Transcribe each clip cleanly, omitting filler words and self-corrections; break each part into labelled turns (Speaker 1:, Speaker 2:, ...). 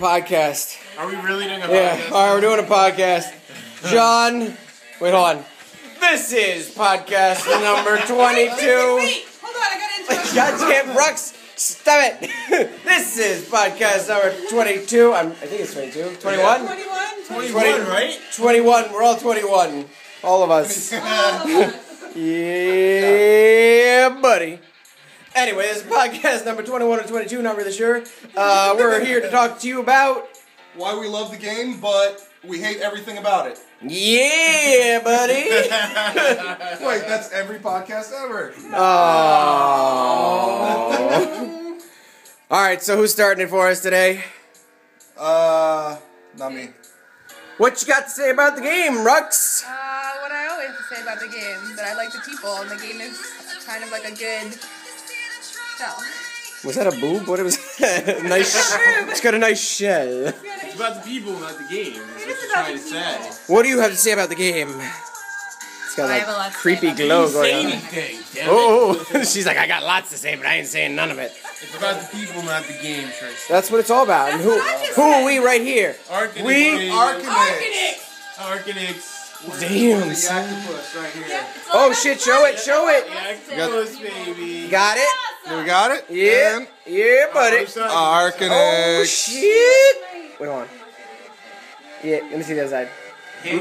Speaker 1: podcast.
Speaker 2: Are we really doing a podcast?
Speaker 1: Yeah, alright, we're doing a podcast. John, wait, hold on. This is podcast number 22.
Speaker 3: Wait, hold on, I gotta interrupt.
Speaker 1: Goddamn, Rux, stop it. This is podcast number 22. I think it's 22. 21?
Speaker 3: 21,
Speaker 2: right?
Speaker 1: 21. We're all 21. All of us. Yeah, buddy. Anyway, this is podcast number 21 or 22, not really sure. We're here to talk to you about...
Speaker 4: why we love the game, but we hate everything about it.
Speaker 1: Yeah, buddy.
Speaker 4: Wait, that's every podcast ever.
Speaker 1: Oh. Alright, so who's starting it for us today?
Speaker 4: Not me.
Speaker 1: What you got to say about the game, Rux?
Speaker 3: What I always say about the game, that I like the people, and the game is kind of like a good shell.
Speaker 1: Was that a boob? What was that? Nice. It's got a nice shell.
Speaker 2: It's about the people, not the game. That's what
Speaker 3: It is
Speaker 2: you're
Speaker 3: about
Speaker 2: trying
Speaker 3: the
Speaker 2: to say.
Speaker 3: people.
Speaker 1: What do you have to say about the game? It's got
Speaker 3: I have a lot
Speaker 1: like
Speaker 3: to say
Speaker 1: creepy
Speaker 3: about the
Speaker 1: glow
Speaker 2: Say
Speaker 1: going on.
Speaker 2: anything, damn it.
Speaker 1: Oh, she's like, I got lots to say, but I ain't saying none of it.
Speaker 2: It's about the people, not the game, Tristan.
Speaker 1: That's what it's all about. And who
Speaker 3: That's what I just
Speaker 1: are
Speaker 3: said.
Speaker 1: we right here?
Speaker 2: Arcanix,
Speaker 1: We
Speaker 2: baby.
Speaker 3: Arcanix!
Speaker 2: Arcanix.
Speaker 1: Damn.
Speaker 4: The octopus right here.
Speaker 3: Yeah, it's all
Speaker 1: Oh
Speaker 3: about
Speaker 1: shit,
Speaker 3: the
Speaker 1: show it, show it.
Speaker 2: Octopus, baby.
Speaker 1: Got it?
Speaker 4: Do we got it?
Speaker 1: Yeah.
Speaker 4: And
Speaker 1: Yeah, buddy.
Speaker 4: Arcanix.
Speaker 1: Oh shit. Wait, hold on. Yeah, let me see the other side.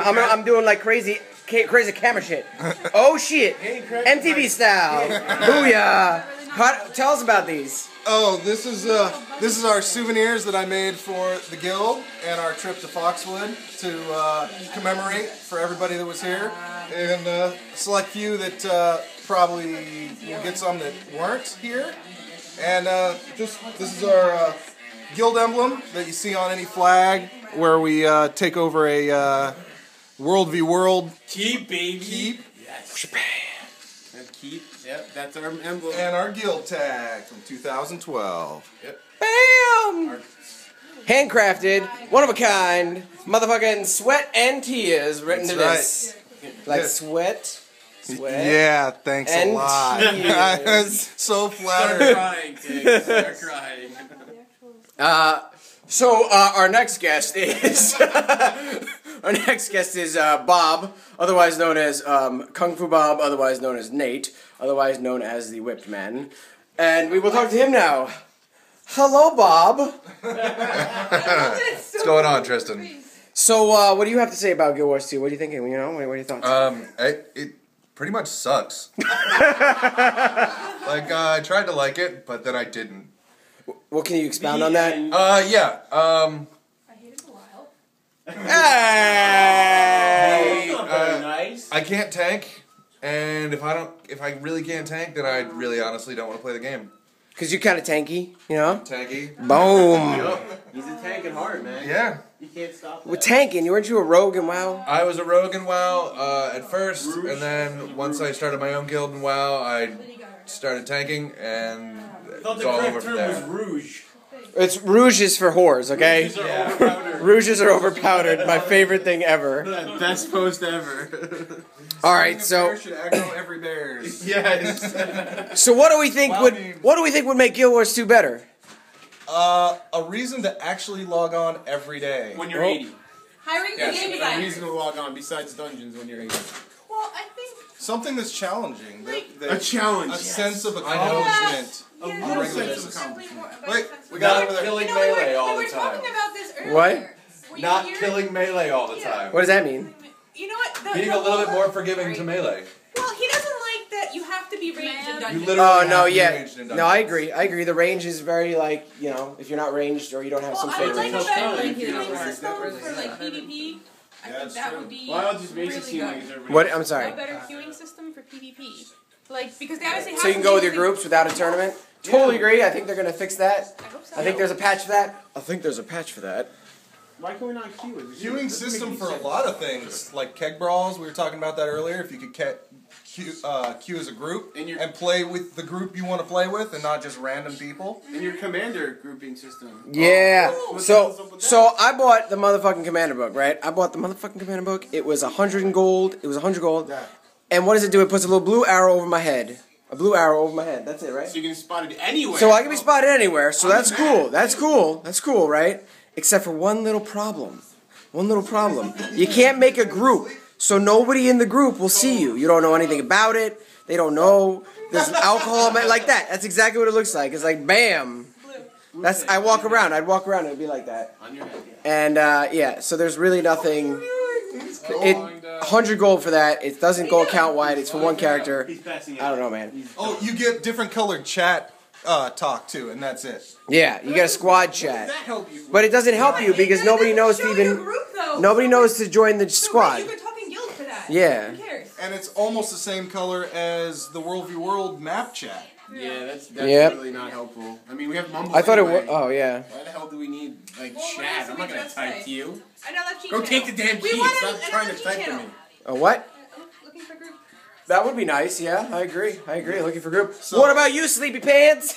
Speaker 1: I'm doing like crazy camera shit. Oh shit. MTV style. Booyah. Tell us about these.
Speaker 4: Oh, this is our souvenirs that I made for the guild and our trip to Foxwood to commemorate for everybody that was here, and a select few that probably will get some that weren't here. And this is our guild emblem that you see on any flag where we take over a world v world
Speaker 2: Keep, baby.
Speaker 4: keep,
Speaker 2: Yes. And keep. Yep, that's our emblem.
Speaker 4: and our guild tag from 2012.
Speaker 2: Yep.
Speaker 1: Bam! Handcrafted, one of a kind, motherfucking sweat and tears written to
Speaker 4: That's
Speaker 1: this. Like
Speaker 4: Yes.
Speaker 1: sweat.
Speaker 4: Yeah, thanks
Speaker 1: And
Speaker 4: a lot.
Speaker 1: tears.
Speaker 4: I was so
Speaker 2: Start
Speaker 4: flattered.
Speaker 2: crying, Tig. Start crying.
Speaker 1: So our next guest is Bob, otherwise known as Kung Fu Bob, otherwise known as Nate, otherwise known as the Whipped Man, and we will talk to him now. Hello, Bob.
Speaker 5: What's going on, Tristan?
Speaker 1: So what do you have to say about Guild Wars 2? What are you thinking? You know, what are your thoughts?
Speaker 5: It pretty much sucks. I tried to like it, but then I didn't.
Speaker 1: What can you expound on that?
Speaker 5: Yeah.
Speaker 3: I hated a while.
Speaker 1: Hey!
Speaker 2: Nice.
Speaker 5: I can't tank, and if I really can't tank, then I really honestly don't want to play the game.
Speaker 1: Because you're kind of tanky, you know?
Speaker 5: Tanky.
Speaker 1: Boom.
Speaker 2: He's a tanking hard, man.
Speaker 5: Yeah.
Speaker 2: You can't stop that.
Speaker 1: With tanking, weren't you a rogue in WoW?
Speaker 5: I was a rogue in WoW at first, and then once I started my own guild in WoW, I started tanking, and
Speaker 2: I thought
Speaker 5: it's
Speaker 2: the
Speaker 5: all over
Speaker 2: correct
Speaker 5: from
Speaker 2: term was
Speaker 5: there.
Speaker 2: rouge.
Speaker 1: It's rouges for whores, okay?
Speaker 2: These are overpowdered.
Speaker 1: Rouges are overpowdered. My favorite thing ever.
Speaker 2: Best post ever.
Speaker 1: All right, so
Speaker 4: Bear should echo every bears.
Speaker 2: Yes.
Speaker 1: so what do we think would make Guild Wars 2 better?
Speaker 4: A reason to actually log on every day.
Speaker 2: When you're
Speaker 1: Oh.
Speaker 2: 80.
Speaker 3: Hiring
Speaker 4: Yes,
Speaker 3: the game
Speaker 2: A
Speaker 3: designer.
Speaker 2: reason to log on besides dungeons when you're 80.
Speaker 3: Well, I think...
Speaker 4: Something that's challenging.
Speaker 2: A challenge.
Speaker 4: A sense of
Speaker 5: I know.
Speaker 4: accomplishment.
Speaker 2: A
Speaker 3: Yeah,
Speaker 2: little
Speaker 4: regular
Speaker 2: sense of
Speaker 4: basis.
Speaker 2: accomplishment.
Speaker 4: Wait,
Speaker 5: We got
Speaker 4: Not
Speaker 5: over there killing
Speaker 3: No,
Speaker 5: melee all
Speaker 3: we
Speaker 5: the
Speaker 3: were talking
Speaker 5: time.
Speaker 3: about this earlier.
Speaker 1: What?
Speaker 3: Were you
Speaker 5: Not
Speaker 3: here?
Speaker 5: killing melee all the
Speaker 3: Yeah.
Speaker 5: time.
Speaker 1: What does that mean?
Speaker 3: You know what?
Speaker 5: Being a little bit more forgiving to melee.
Speaker 3: Well, he doesn't like that you have to be ranged in
Speaker 5: You
Speaker 3: dungeons.
Speaker 5: literally
Speaker 1: Oh
Speaker 5: have
Speaker 1: no,
Speaker 5: to be
Speaker 1: yeah,
Speaker 5: ranged in
Speaker 1: no, I
Speaker 5: dungeons.
Speaker 1: agree. I agree. The range is very like if you're not ranged or you don't have some
Speaker 3: Well, I
Speaker 1: sort
Speaker 3: would
Speaker 1: of
Speaker 3: like
Speaker 1: range.
Speaker 3: a better
Speaker 2: Killing
Speaker 3: healing
Speaker 2: people.
Speaker 3: system for like PvP. I think
Speaker 4: that's
Speaker 3: that
Speaker 4: true.
Speaker 3: would be
Speaker 2: Well, I'll just basically
Speaker 3: really
Speaker 2: seem like
Speaker 3: good.
Speaker 2: everybody
Speaker 1: What?
Speaker 2: else.
Speaker 1: I'm
Speaker 3: A
Speaker 1: sorry.
Speaker 3: better queuing system for PvP. Like, because they obviously have
Speaker 1: So you can go with your
Speaker 3: some
Speaker 1: groups without a tournament. Totally agree. I think they're gonna fix that.
Speaker 3: I hope so.
Speaker 1: I think there's a patch for that. I think there's a patch for that.
Speaker 2: Why can we not queue it?
Speaker 4: Queuing system for a lot of things, like keg brawls. We were talking about that earlier. If you could queue as a group
Speaker 2: And your-
Speaker 4: and play with the group you want to play with, and not just random people.
Speaker 2: In your commander grouping system.
Speaker 1: Yeah.
Speaker 2: What's
Speaker 1: So
Speaker 2: up with that?
Speaker 1: so I bought the motherfucking commander book, right? I bought the motherfucking commander book. It was 100 in gold. It was 100 gold.
Speaker 4: Yeah.
Speaker 1: And what does it do? It puts a little blue arrow over my head. A blue arrow over my head. That's it, right?
Speaker 2: So you can spot it anywhere.
Speaker 1: So I can be spotted anywhere. So that's cool. That's cool. That's cool, right? except for one little problem. One little problem. You can't make a group, so nobody in the group will see you. You don't know anything about it. They don't know. There's alcohol, like that. That's exactly what it looks like. It's like, bam. I'd walk around, it would be like that.
Speaker 2: On your head.
Speaker 1: And, yeah, so there's really nothing. 100 gold for that. It doesn't go account wide. It's for one character. I don't know, man.
Speaker 4: Oh, you get different colored chat talk too, and that's it.
Speaker 1: Yeah, you get a squad chat. But it doesn't help you because nobody knows to join the squad.
Speaker 3: You could talk in guild for that.
Speaker 1: Yeah.
Speaker 3: Who cares?
Speaker 4: And it's almost the same color as the World v World map chat.
Speaker 2: Yeah, that's
Speaker 1: Yep.
Speaker 2: really not helpful. I mean, we have Mumble.
Speaker 1: I thought it
Speaker 2: anyway.
Speaker 1: was. Oh, yeah.
Speaker 2: Why the hell do we need like
Speaker 3: Well, what else
Speaker 2: chat?
Speaker 3: do
Speaker 2: I'm
Speaker 3: we
Speaker 2: not gonna
Speaker 3: just
Speaker 2: type
Speaker 3: say?
Speaker 2: to you.
Speaker 3: Another cheat
Speaker 2: Go
Speaker 3: channel.
Speaker 2: take the damn
Speaker 3: We
Speaker 2: key.
Speaker 3: want
Speaker 2: Stop trying
Speaker 3: another
Speaker 2: to type
Speaker 3: cheat
Speaker 2: for
Speaker 3: channel.
Speaker 2: me.
Speaker 1: A what?
Speaker 3: Looking for group.
Speaker 1: That would be nice, yeah. I agree. Looking for group. So, what about you, Sleepy Pants?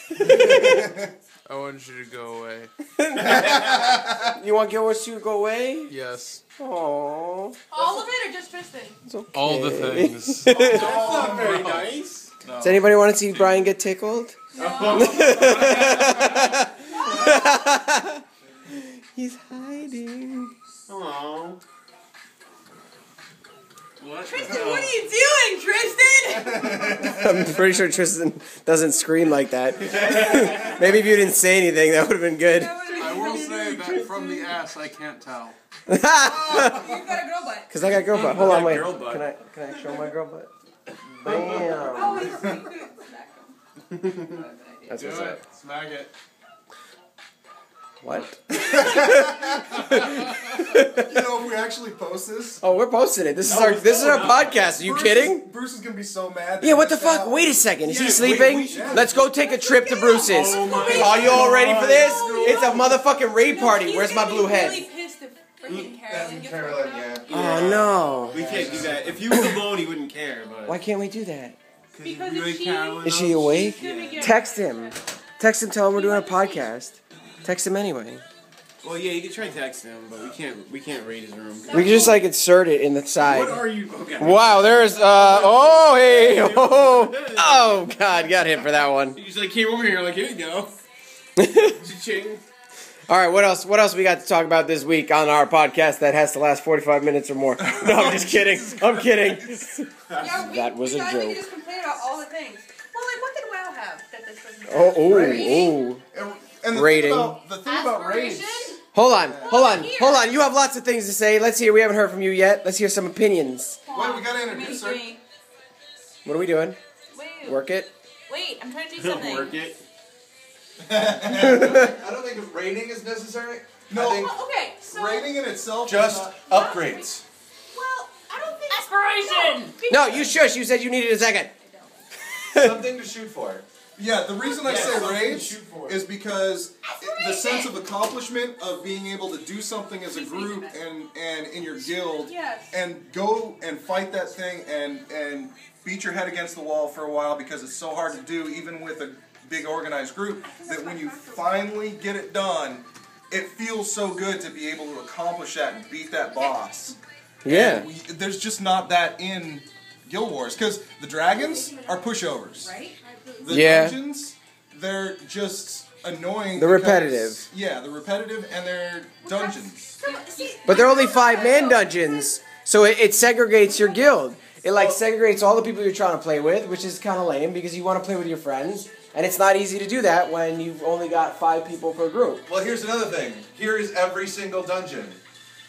Speaker 6: I want you to go away.
Speaker 1: You want Gilwars to go away?
Speaker 6: Yes.
Speaker 1: Aww.
Speaker 3: All of it or just Tristan?
Speaker 1: It's okay.
Speaker 6: All the things.
Speaker 2: That's not very nice.
Speaker 1: Does anybody want to see Brian get tickled?
Speaker 3: No.
Speaker 1: He's hiding.
Speaker 2: Aww. What?
Speaker 3: Tristan, what are you doing, Tristan?
Speaker 1: I'm pretty sure Tristan doesn't scream like that. Maybe if you didn't say anything, that would have been good.
Speaker 6: I will say that from the ass, I can't tell.
Speaker 3: You've got a girl butt.
Speaker 1: Because I got girl butt. Hold on, wait.
Speaker 2: Girl butt.
Speaker 1: Can I show my girl butt? Bam.
Speaker 3: Oh, he's so cute.
Speaker 1: That's
Speaker 6: Do
Speaker 1: what's
Speaker 6: it.
Speaker 1: up.
Speaker 6: Smack it.
Speaker 1: What?
Speaker 4: You know, if we actually post this,
Speaker 1: Oh, we're posting it. This is our podcast. Are you kidding?
Speaker 4: Bruce is gonna be so mad.
Speaker 1: Yeah, what the fuck? Wait a second. Is he sleeping? Let's go take a trip to Bruce's. Are you all ready for this? It's a motherfucking raid party. Where's my blue head?
Speaker 3: Really pissed if freaking Carolyn gets
Speaker 5: Carolyn,
Speaker 3: broken
Speaker 5: yeah.
Speaker 3: up.
Speaker 1: Oh, no.
Speaker 2: We can't do that. If you was alone, he wouldn't care. But
Speaker 1: Why can't we do that?
Speaker 3: Because
Speaker 2: really
Speaker 3: if she...
Speaker 2: Carolyn
Speaker 1: Is she awake?
Speaker 3: she's gonna get-
Speaker 1: Text him. Tell him we're doing a podcast. Text him anyway.
Speaker 2: well, yeah, you can try text him, but we can't raid his room.
Speaker 1: We can just like insert it in the
Speaker 2: What
Speaker 1: side.
Speaker 2: are you? Okay.
Speaker 1: Wow, there's oh hey oh god, got him for that one.
Speaker 2: He's like, came over here, like, here you go. Cha-ching.
Speaker 1: All right, what else we got to talk about this week on our podcast that has to last 45 minutes or more? No, I'm just kidding. I'm kidding.
Speaker 3: Yeah,
Speaker 1: That was a
Speaker 3: we
Speaker 1: joke.
Speaker 3: can just complain about all the things. Well, like, what did WoW have that this doesn't have?
Speaker 1: Oh.
Speaker 4: And the
Speaker 1: Rating.
Speaker 4: thing about raids.
Speaker 3: Aspiration?
Speaker 1: Hold on. You have lots of things to say. Let's hear. We haven't heard from you yet. Let's hear some opinions.
Speaker 4: Wait, we gotta introduce her.
Speaker 3: Wait,
Speaker 1: What are we doing? Work it?
Speaker 3: wait, I'm trying to do something.
Speaker 2: Work it.
Speaker 5: I don't think rating is necessary.
Speaker 4: No.
Speaker 5: I think
Speaker 3: Well, okay, so...
Speaker 4: Rating in itself
Speaker 5: just
Speaker 4: is not,
Speaker 5: upgrades.
Speaker 3: Well, I don't think... Aspiration!
Speaker 1: No, you shush. You said you needed a second.
Speaker 5: Something to shoot for.
Speaker 4: Yeah, the reason I say
Speaker 2: something to
Speaker 4: raids
Speaker 2: shoot for.
Speaker 4: is because the
Speaker 3: Aspiration.
Speaker 4: sense of accomplishment of being able to do something as a group and in your guild
Speaker 3: Yes.
Speaker 4: and go and fight that thing and beat your head against the wall for a while because it's so hard to do even with a big organized group that when you finally get it done, it feels so good to be able to accomplish that and beat that boss.
Speaker 1: Yeah.
Speaker 4: There's just not that in Guild Wars because the dragons are pushovers.
Speaker 3: Right?
Speaker 4: The
Speaker 1: Yeah.
Speaker 4: dungeons, they're just annoying.
Speaker 1: They're
Speaker 4: because-
Speaker 1: repetitive.
Speaker 4: Yeah, they're repetitive and they're dungeons.
Speaker 1: But they're only 5-man dungeons, so it segregates your guild. It like segregates all the people you're trying to play with, which is kind of lame because you want to play with your friends, and it's not easy to do that when you've only got 5 people per group.
Speaker 5: Well, here's another thing. Here is every single dungeon.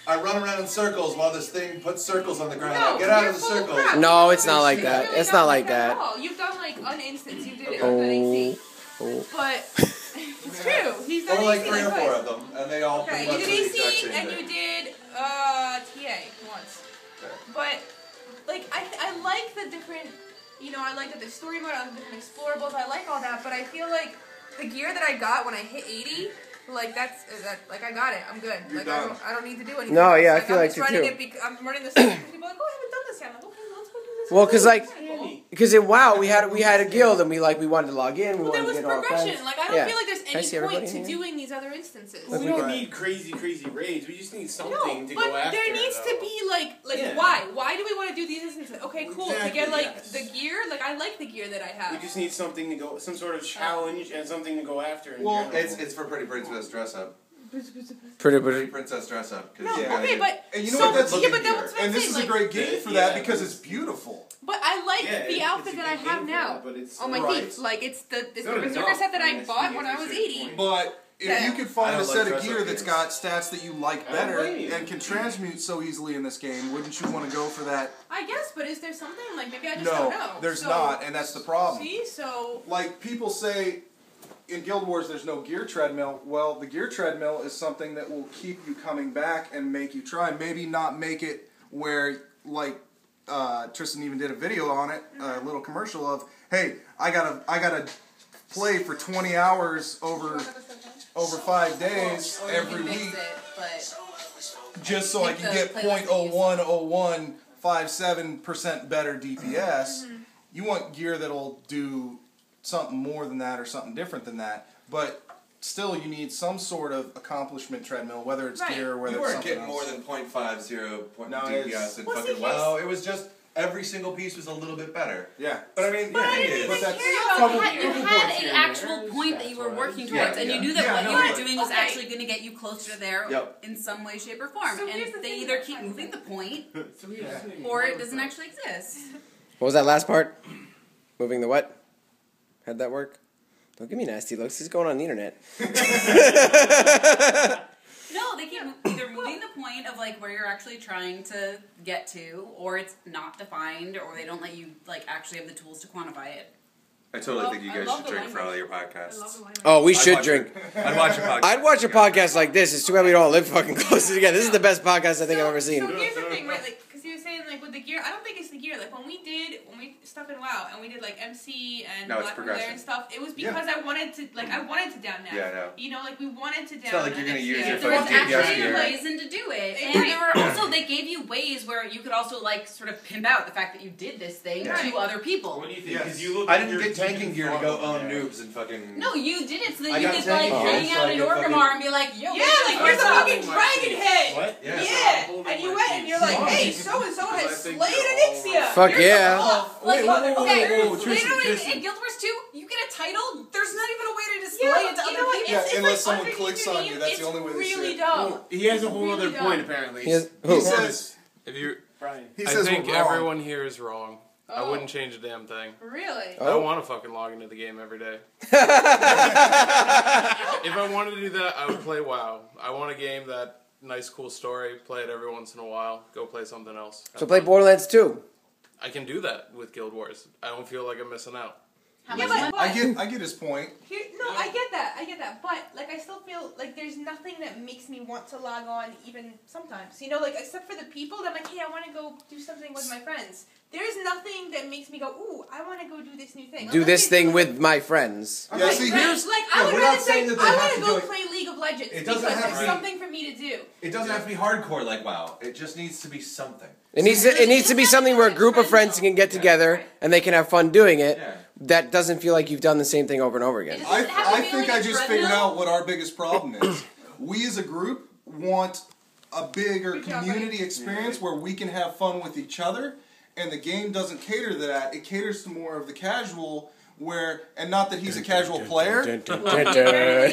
Speaker 5: I run around in circles while this thing puts circles on the ground. I get out of the circle.
Speaker 1: No, it's not like that. It's not like that.
Speaker 3: You've done like uninstance. You did it
Speaker 1: Oh.
Speaker 3: on AC.
Speaker 1: Oh.
Speaker 3: But it's true. He's done
Speaker 5: Or like
Speaker 3: AC
Speaker 5: 3 or
Speaker 3: like
Speaker 5: 4
Speaker 3: twice.
Speaker 5: of them, and they all
Speaker 3: Okay,
Speaker 5: pretty
Speaker 3: you
Speaker 5: much
Speaker 3: did
Speaker 5: do the exact
Speaker 3: AC
Speaker 5: same
Speaker 3: and
Speaker 5: thing.
Speaker 3: you did TA once.
Speaker 5: Okay.
Speaker 3: But like I like the different, you know, I like that there's story mode, I like the different explorables, I like all that, but I feel like the gear that I got when I hit 80, like like I got it, I'm good.
Speaker 4: You're
Speaker 3: Like
Speaker 4: done.
Speaker 3: I don't need to do anything.
Speaker 1: No,
Speaker 3: else.
Speaker 1: yeah, I
Speaker 3: Like,
Speaker 1: feel
Speaker 3: I'm
Speaker 1: like
Speaker 3: just
Speaker 1: it
Speaker 3: running
Speaker 1: too.
Speaker 3: it I'm running the stuff because people are like, oh, I haven't done this yet. I'm like, okay, let's go do this.
Speaker 1: Well,
Speaker 3: Simple.
Speaker 1: because in WoW we had a guild and we wanted to log in. We
Speaker 3: Well, there
Speaker 1: wanted to
Speaker 3: was
Speaker 1: get all our
Speaker 3: progression.
Speaker 1: friends.
Speaker 3: Like I don't
Speaker 1: Yeah.
Speaker 3: feel like there's
Speaker 1: Can I see
Speaker 3: any
Speaker 1: everybody
Speaker 3: point to
Speaker 1: in here?
Speaker 3: doing these other instances.
Speaker 2: We don't need crazy raids. We just need something to
Speaker 3: but
Speaker 2: go after.
Speaker 3: there needs to
Speaker 2: though.
Speaker 3: be like
Speaker 2: Yeah.
Speaker 3: Why do we want to do these instances? Okay, cool.
Speaker 2: Exactly,
Speaker 3: to get like
Speaker 2: yes.
Speaker 3: the gear, like I like the gear that I have.
Speaker 2: We just need something to go, some sort of challenge and something to go after. In
Speaker 4: Well,
Speaker 2: general.
Speaker 5: It's for pretty princess dress up.
Speaker 1: Pretty.
Speaker 5: princess dress up.
Speaker 3: No,
Speaker 4: Yeah.
Speaker 3: okay, but
Speaker 4: And you know
Speaker 3: so,
Speaker 4: what? That's
Speaker 3: yeah, but that's what I'm
Speaker 4: and this
Speaker 3: saying,
Speaker 4: is
Speaker 3: like,
Speaker 4: a great game for that because it's beautiful.
Speaker 3: But I like the
Speaker 2: it's
Speaker 3: outfit
Speaker 2: a
Speaker 3: that I
Speaker 2: good
Speaker 3: have
Speaker 2: game for
Speaker 3: now
Speaker 2: that, but it's
Speaker 3: on my
Speaker 4: right.
Speaker 3: feet. Like it's the
Speaker 2: not
Speaker 3: berserker
Speaker 2: enough,
Speaker 3: set that I
Speaker 2: honestly,
Speaker 3: bought when
Speaker 2: at
Speaker 3: I
Speaker 2: a
Speaker 3: was
Speaker 2: certain
Speaker 3: 80.
Speaker 2: point.
Speaker 4: But if
Speaker 3: Yeah.
Speaker 4: you could
Speaker 5: I
Speaker 4: find
Speaker 5: don't
Speaker 4: a
Speaker 5: like
Speaker 4: set of
Speaker 5: dress-up
Speaker 4: gear that's
Speaker 5: games.
Speaker 4: got stats that you like
Speaker 2: I don't
Speaker 4: better
Speaker 2: blame you.
Speaker 4: and can transmute so easily in this game, wouldn't you want to go for that?
Speaker 3: I guess, but is there something like maybe I just don't know?
Speaker 4: There's
Speaker 3: So,
Speaker 4: not, and that's the problem.
Speaker 3: See, so
Speaker 4: Like people say in Guild Wars there's no gear treadmill. Well, the gear treadmill is something that will keep you coming back and make you try. Maybe not make it where, like Tristan even did a video on it, a little commercial of, hey, I gotta play for 20 hours over 5 days
Speaker 3: or you
Speaker 4: every
Speaker 3: can mix
Speaker 4: week
Speaker 3: it, but
Speaker 4: just so I
Speaker 3: Make
Speaker 4: can
Speaker 3: the
Speaker 4: get
Speaker 3: playlist that you
Speaker 4: 0.010157% better DPS. You want gear that'll do something more than that or something different than that, but still you need some sort of accomplishment treadmill, whether it's
Speaker 3: Right.
Speaker 4: gear or whether
Speaker 5: You
Speaker 4: it's
Speaker 5: weren't
Speaker 4: something
Speaker 5: getting
Speaker 4: else.
Speaker 5: more than 0.50
Speaker 4: No,
Speaker 5: DPS
Speaker 4: it's-
Speaker 5: in
Speaker 3: Well,
Speaker 5: fucking
Speaker 3: see,
Speaker 5: WoW. It was just every single piece was a little bit better.
Speaker 4: Yeah.
Speaker 5: But I mean,
Speaker 3: But
Speaker 5: yeah,
Speaker 3: I
Speaker 5: it
Speaker 3: didn't
Speaker 5: is.
Speaker 3: even
Speaker 4: that's-
Speaker 3: care
Speaker 7: You
Speaker 3: about
Speaker 7: had
Speaker 3: gear.
Speaker 7: an actual point that you were working towards, and you knew that
Speaker 4: Yeah,
Speaker 7: what
Speaker 4: no,
Speaker 7: you were
Speaker 4: right.
Speaker 7: doing was
Speaker 3: Okay.
Speaker 7: actually going to get you closer to there
Speaker 5: Yep.
Speaker 7: in some way, shape, or form.
Speaker 3: So here's
Speaker 7: And
Speaker 3: the
Speaker 7: they
Speaker 3: thing
Speaker 7: either
Speaker 3: about
Speaker 7: keep
Speaker 3: fighting.
Speaker 7: moving the point, or it doesn't actually exist.
Speaker 1: What was that last part? Moving the what? How'd that work? Don't give me nasty looks. This is going on the internet.
Speaker 7: No, they keep either moving the point of like where you're actually trying to get to, or it's not defined, or they don't let you like actually have the tools to quantify it.
Speaker 5: I totally think you
Speaker 3: I
Speaker 5: guys
Speaker 3: love
Speaker 5: should
Speaker 3: the
Speaker 5: drink for all your
Speaker 3: I love
Speaker 5: podcasts.
Speaker 3: the language.
Speaker 1: Oh, we
Speaker 5: I'd
Speaker 1: should
Speaker 5: watch
Speaker 1: drink.
Speaker 5: I'd watch a podcast.
Speaker 1: I'd watch a podcast like this. It's too bad we don't live fucking close together. This is the best podcast I think I've ever
Speaker 3: So
Speaker 1: seen.
Speaker 3: here's the thing, right? Like, because you were saying like with the gear, I don't think it's the gear. Like when we stuff in WoW and we did like MC and
Speaker 5: No, it's
Speaker 3: Black Lair
Speaker 5: progression.
Speaker 3: and stuff, it was because I wanted to down that.
Speaker 5: Yeah, I know.
Speaker 3: You know, like we wanted to down.
Speaker 5: It's not like you're gonna use
Speaker 3: MC.
Speaker 5: your
Speaker 7: There was
Speaker 5: fucking DPS
Speaker 7: actually
Speaker 5: gear.
Speaker 7: a reason to do it, and
Speaker 3: Right.
Speaker 7: there were also they gave you ways where you could also like sort of pimp out the fact that you did this thing
Speaker 5: Yeah.
Speaker 7: to other people.
Speaker 2: What do you think?
Speaker 4: Yes.
Speaker 2: Because you look.
Speaker 5: I
Speaker 2: like
Speaker 5: didn't
Speaker 2: you're
Speaker 5: get tanking gear to go
Speaker 2: farming
Speaker 5: own
Speaker 2: there.
Speaker 5: noobs and fucking.
Speaker 7: No, you did it so that
Speaker 5: I
Speaker 7: you
Speaker 5: got
Speaker 7: could
Speaker 5: tanking
Speaker 7: like
Speaker 5: gear
Speaker 7: hang
Speaker 5: so
Speaker 7: out
Speaker 5: I
Speaker 7: in
Speaker 5: could
Speaker 7: Orgrimmar
Speaker 5: fucking-
Speaker 7: and be like, yo,
Speaker 3: Yeah,
Speaker 7: what's
Speaker 3: like
Speaker 7: up?
Speaker 3: here's a
Speaker 7: What's up?
Speaker 3: fucking dragon head.
Speaker 2: What?
Speaker 5: Yeah.
Speaker 3: Yeah, and you went and you're like,
Speaker 2: Why?
Speaker 3: hey, so and so
Speaker 2: Because I
Speaker 3: has
Speaker 2: think
Speaker 3: slayed
Speaker 2: you're
Speaker 3: an
Speaker 2: all
Speaker 3: Ixia.
Speaker 1: Fuck
Speaker 3: Here's
Speaker 1: yeah.
Speaker 3: the buff.
Speaker 7: Like,
Speaker 4: Whoa, whoa, whoa,
Speaker 7: okay,
Speaker 4: whoa, whoa,
Speaker 7: they
Speaker 4: Tristan,
Speaker 7: don't
Speaker 4: Tristan.
Speaker 7: in Guild Wars 2, you get a title, there's not even a way to display
Speaker 3: Yeah,
Speaker 7: it to
Speaker 3: you know
Speaker 7: other
Speaker 3: what?
Speaker 7: people.
Speaker 4: Yeah,
Speaker 3: It's
Speaker 4: unless
Speaker 3: like
Speaker 4: someone
Speaker 3: underneath
Speaker 4: clicks
Speaker 3: your
Speaker 4: on
Speaker 3: name,
Speaker 4: you, that's the
Speaker 3: it's
Speaker 4: only way they see
Speaker 3: really
Speaker 4: it.
Speaker 3: dumb.
Speaker 2: He has a whole
Speaker 3: Really
Speaker 2: other
Speaker 3: dumb.
Speaker 2: point apparently.
Speaker 1: He has,
Speaker 4: He
Speaker 1: who?
Speaker 4: says,
Speaker 6: If you,
Speaker 2: Brian.
Speaker 4: he
Speaker 6: I
Speaker 4: says
Speaker 6: think
Speaker 4: we're wrong.
Speaker 6: everyone here is wrong. I
Speaker 3: Oh.
Speaker 6: wouldn't change a damn thing.
Speaker 3: Really?
Speaker 6: I don't want to fucking log into the game every day. If I wanted to do that, I would play WoW. I want a game that nice, cool story. Play it every once in a while. Go play something else.
Speaker 1: So play Borderlands 2.
Speaker 6: I can do that with Guild Wars. I don't feel like I'm missing out.
Speaker 7: How
Speaker 3: Yeah,
Speaker 7: much
Speaker 3: but-
Speaker 7: money?
Speaker 4: I get his point.
Speaker 3: I get that, but like I still feel like there's nothing that makes me want to log on even sometimes. You know, like except for the people that I'm like, hey, I want to go do something with my friends. There's nothing that makes me go, ooh, I want to go do this new thing.
Speaker 1: Do
Speaker 3: Unless
Speaker 1: this
Speaker 3: they
Speaker 1: thing
Speaker 3: do,
Speaker 1: with my friends.
Speaker 4: Yeah, see, here's...
Speaker 3: like
Speaker 5: Yeah,
Speaker 3: I would
Speaker 5: we're
Speaker 3: rather
Speaker 5: not
Speaker 3: say
Speaker 5: saying that they
Speaker 3: I
Speaker 5: have
Speaker 3: want
Speaker 5: to
Speaker 3: to
Speaker 5: do
Speaker 3: go
Speaker 5: it.
Speaker 3: play League of Legends
Speaker 5: It
Speaker 3: because
Speaker 5: doesn't have
Speaker 3: there's
Speaker 5: to be-
Speaker 3: something for me to do.
Speaker 5: It doesn't have to be hardcore like WoW. It just needs to be something.
Speaker 1: It needs to be something where a group of friends can get together and they can have fun doing it.
Speaker 5: Yeah.
Speaker 1: That doesn't feel like you've done the same thing over and over again.
Speaker 7: Does it have to
Speaker 4: I
Speaker 7: be
Speaker 4: think
Speaker 7: like
Speaker 4: I
Speaker 7: a
Speaker 4: just figured
Speaker 7: treadmill?
Speaker 4: out what our biggest problem is. We as a group want a bigger
Speaker 3: Good job,
Speaker 4: community
Speaker 3: buddy.
Speaker 4: experience where we can have fun with each other, and the game doesn't cater to that. It caters to more of the casual, where, and not that he's a casual player,
Speaker 7: Apparently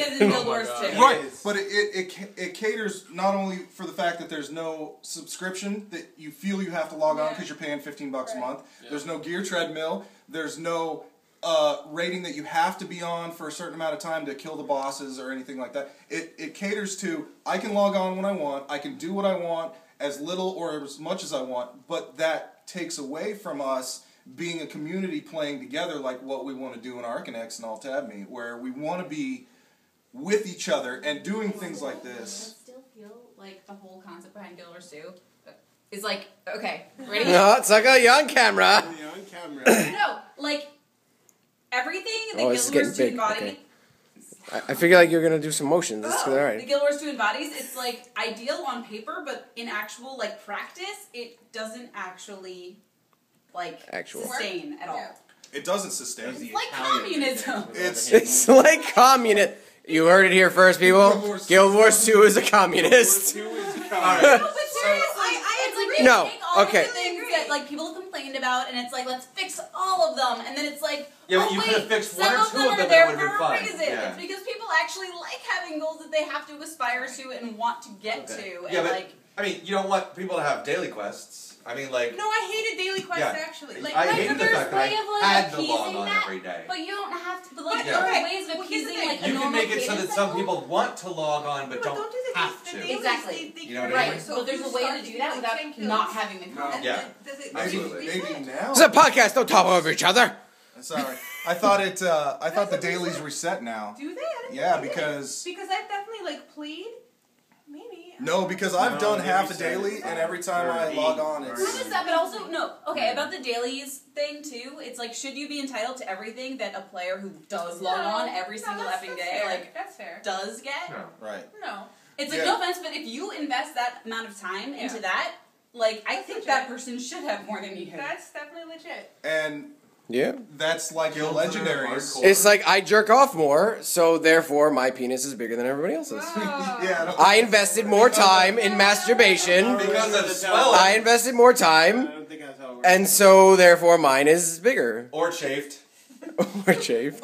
Speaker 7: it's in Guild Wars 2.
Speaker 4: right? But it caters not only for the fact that there's no subscription that you feel you have to log on because you're paying $15 a
Speaker 3: Right.
Speaker 4: month. There's no gear treadmill. There's no rating that you have to be on for a certain amount of time to kill the bosses or anything like that. It caters to, I can log on when I want, I can do what I want, as little or as much as I want, but that takes away from us being a community playing together like what we want to do in Arcanex and Altabme, where we want to be with each other and doing things like
Speaker 7: I
Speaker 4: this.
Speaker 7: still feel like the whole concept behind Guild Wars 2 is like, okay, ready?
Speaker 1: No, it's like you're on camera.
Speaker 2: Yeah, on camera.
Speaker 7: No, like, everything the
Speaker 1: Oh,
Speaker 7: Guild
Speaker 1: this is
Speaker 7: Wars 2
Speaker 1: getting big,
Speaker 7: embodies...
Speaker 1: okay. I figure like you're gonna do some motions. That's
Speaker 7: The
Speaker 1: alright.
Speaker 7: Guild Wars 2 embodies, it's like ideal on paper, but in actual like practice, it doesn't actually like
Speaker 1: Actual.
Speaker 7: sustain at all.
Speaker 3: Yeah.
Speaker 4: It doesn't sustain.
Speaker 7: It's like communism.
Speaker 1: It's like communist. You heard it here first, people. Guild Wars 2 is a communist.
Speaker 7: No, but seriously, it's like you
Speaker 1: No,
Speaker 7: take all
Speaker 1: okay.
Speaker 7: of the things that like people have complained about, and it's like let's fix all of them, and then it's like
Speaker 5: Yeah, but
Speaker 7: oh
Speaker 5: you
Speaker 7: wait,
Speaker 5: could've fixed
Speaker 7: some
Speaker 5: one or
Speaker 7: of
Speaker 5: two
Speaker 7: them
Speaker 5: of
Speaker 7: are
Speaker 5: them,
Speaker 7: there
Speaker 5: that would've
Speaker 7: for
Speaker 5: been
Speaker 7: a
Speaker 5: fine.
Speaker 7: reason.
Speaker 5: Yeah.
Speaker 7: It's because people people actually like having goals that they have to aspire to and want to get to. And
Speaker 5: Yeah, but
Speaker 7: like,
Speaker 5: I mean, you don't want people to have daily quests. I mean, like.
Speaker 3: No, I hated daily quests
Speaker 5: Yeah.
Speaker 3: actually. Like,
Speaker 5: I
Speaker 3: right,
Speaker 5: hated
Speaker 3: but
Speaker 5: the
Speaker 3: there's
Speaker 5: fact that
Speaker 7: way of,
Speaker 5: I
Speaker 7: like,
Speaker 5: had to log
Speaker 7: appeasing
Speaker 5: on
Speaker 7: that,
Speaker 5: every day.
Speaker 7: but you don't have to. But like,
Speaker 3: But,
Speaker 7: there are
Speaker 3: okay,
Speaker 7: ways of
Speaker 3: well, here's the
Speaker 7: appeasing
Speaker 3: thing.
Speaker 7: like a
Speaker 5: You can
Speaker 7: normal
Speaker 5: make it so that
Speaker 7: cadence
Speaker 5: some
Speaker 7: cycle.
Speaker 5: people want to log on but don't
Speaker 3: do the
Speaker 5: have
Speaker 3: the
Speaker 5: to.
Speaker 3: dailies,
Speaker 7: Exactly.
Speaker 3: They
Speaker 5: You know what I mean?
Speaker 7: Right, but there's a way to do that without not having the content.
Speaker 5: Yeah.
Speaker 4: Maybe now.
Speaker 1: It's a podcast. Don't talk over each other.
Speaker 4: Sorry, I thought the dailies reset now.
Speaker 3: Do they? I didn't
Speaker 4: Yeah,
Speaker 3: think they did.
Speaker 4: because
Speaker 3: I've definitely like played. Maybe.
Speaker 4: no, because I've done half a daily, and every time I log on,
Speaker 7: How
Speaker 4: it's
Speaker 7: does that? But also, no. Okay, about the dailies thing too. It's like, should you be entitled to everything that a player who does log on every single
Speaker 3: that's
Speaker 7: effing day,
Speaker 3: fair.
Speaker 7: like,
Speaker 3: that's fair.
Speaker 7: does get?
Speaker 5: No.
Speaker 4: right.
Speaker 3: No.
Speaker 7: It's like,
Speaker 4: Yeah.
Speaker 7: no offense, but if you invest that amount of time into
Speaker 3: Yeah.
Speaker 7: that, like, I
Speaker 3: That's
Speaker 7: think
Speaker 3: legit.
Speaker 7: that person should have more than you have.
Speaker 3: That's definitely legit.
Speaker 4: And
Speaker 1: Yeah.
Speaker 4: that's like the
Speaker 5: Guilds that are
Speaker 4: legendaries.
Speaker 5: hardcore.
Speaker 1: It's like I jerk off more, so therefore my penis is bigger than everybody else's.
Speaker 4: Yeah.
Speaker 1: I invested more time in masturbation.
Speaker 5: Because of swelling.
Speaker 1: I invested more time,
Speaker 2: don't think that's how it works.
Speaker 1: and so therefore mine is bigger.
Speaker 5: Or chafed.
Speaker 1: Or chafed.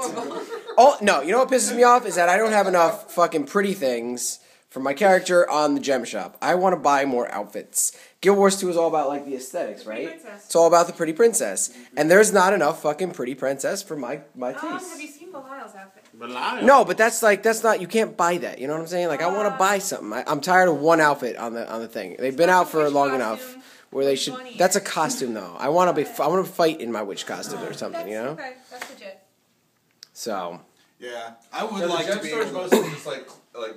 Speaker 1: Oh no! You know what pisses me off is that I don't have enough fucking pretty things for my character on the gem shop. I want to buy more outfits. Guild Wars 2 is all about like the aesthetics, right?
Speaker 3: princess.
Speaker 1: It's all about the pretty princess, and there's not enough fucking pretty princess for my
Speaker 3: Have
Speaker 1: taste.
Speaker 3: you seen Belial's outfit?
Speaker 1: No, but that's not. You can't buy that. You know what I'm saying? Like I want to buy something. I'm tired of one outfit on the thing. They've been out for
Speaker 3: Witch
Speaker 1: long
Speaker 3: costume,
Speaker 1: enough where they should.
Speaker 3: bunny
Speaker 1: That's a
Speaker 3: ears.
Speaker 1: costume though. I want to fight in my witch costume or something. You know.
Speaker 3: Okay, that's legit.
Speaker 1: So.
Speaker 4: Yeah, I would
Speaker 5: So
Speaker 4: like
Speaker 5: the
Speaker 4: to
Speaker 5: gem
Speaker 4: be
Speaker 5: store is
Speaker 4: able
Speaker 5: mostly just like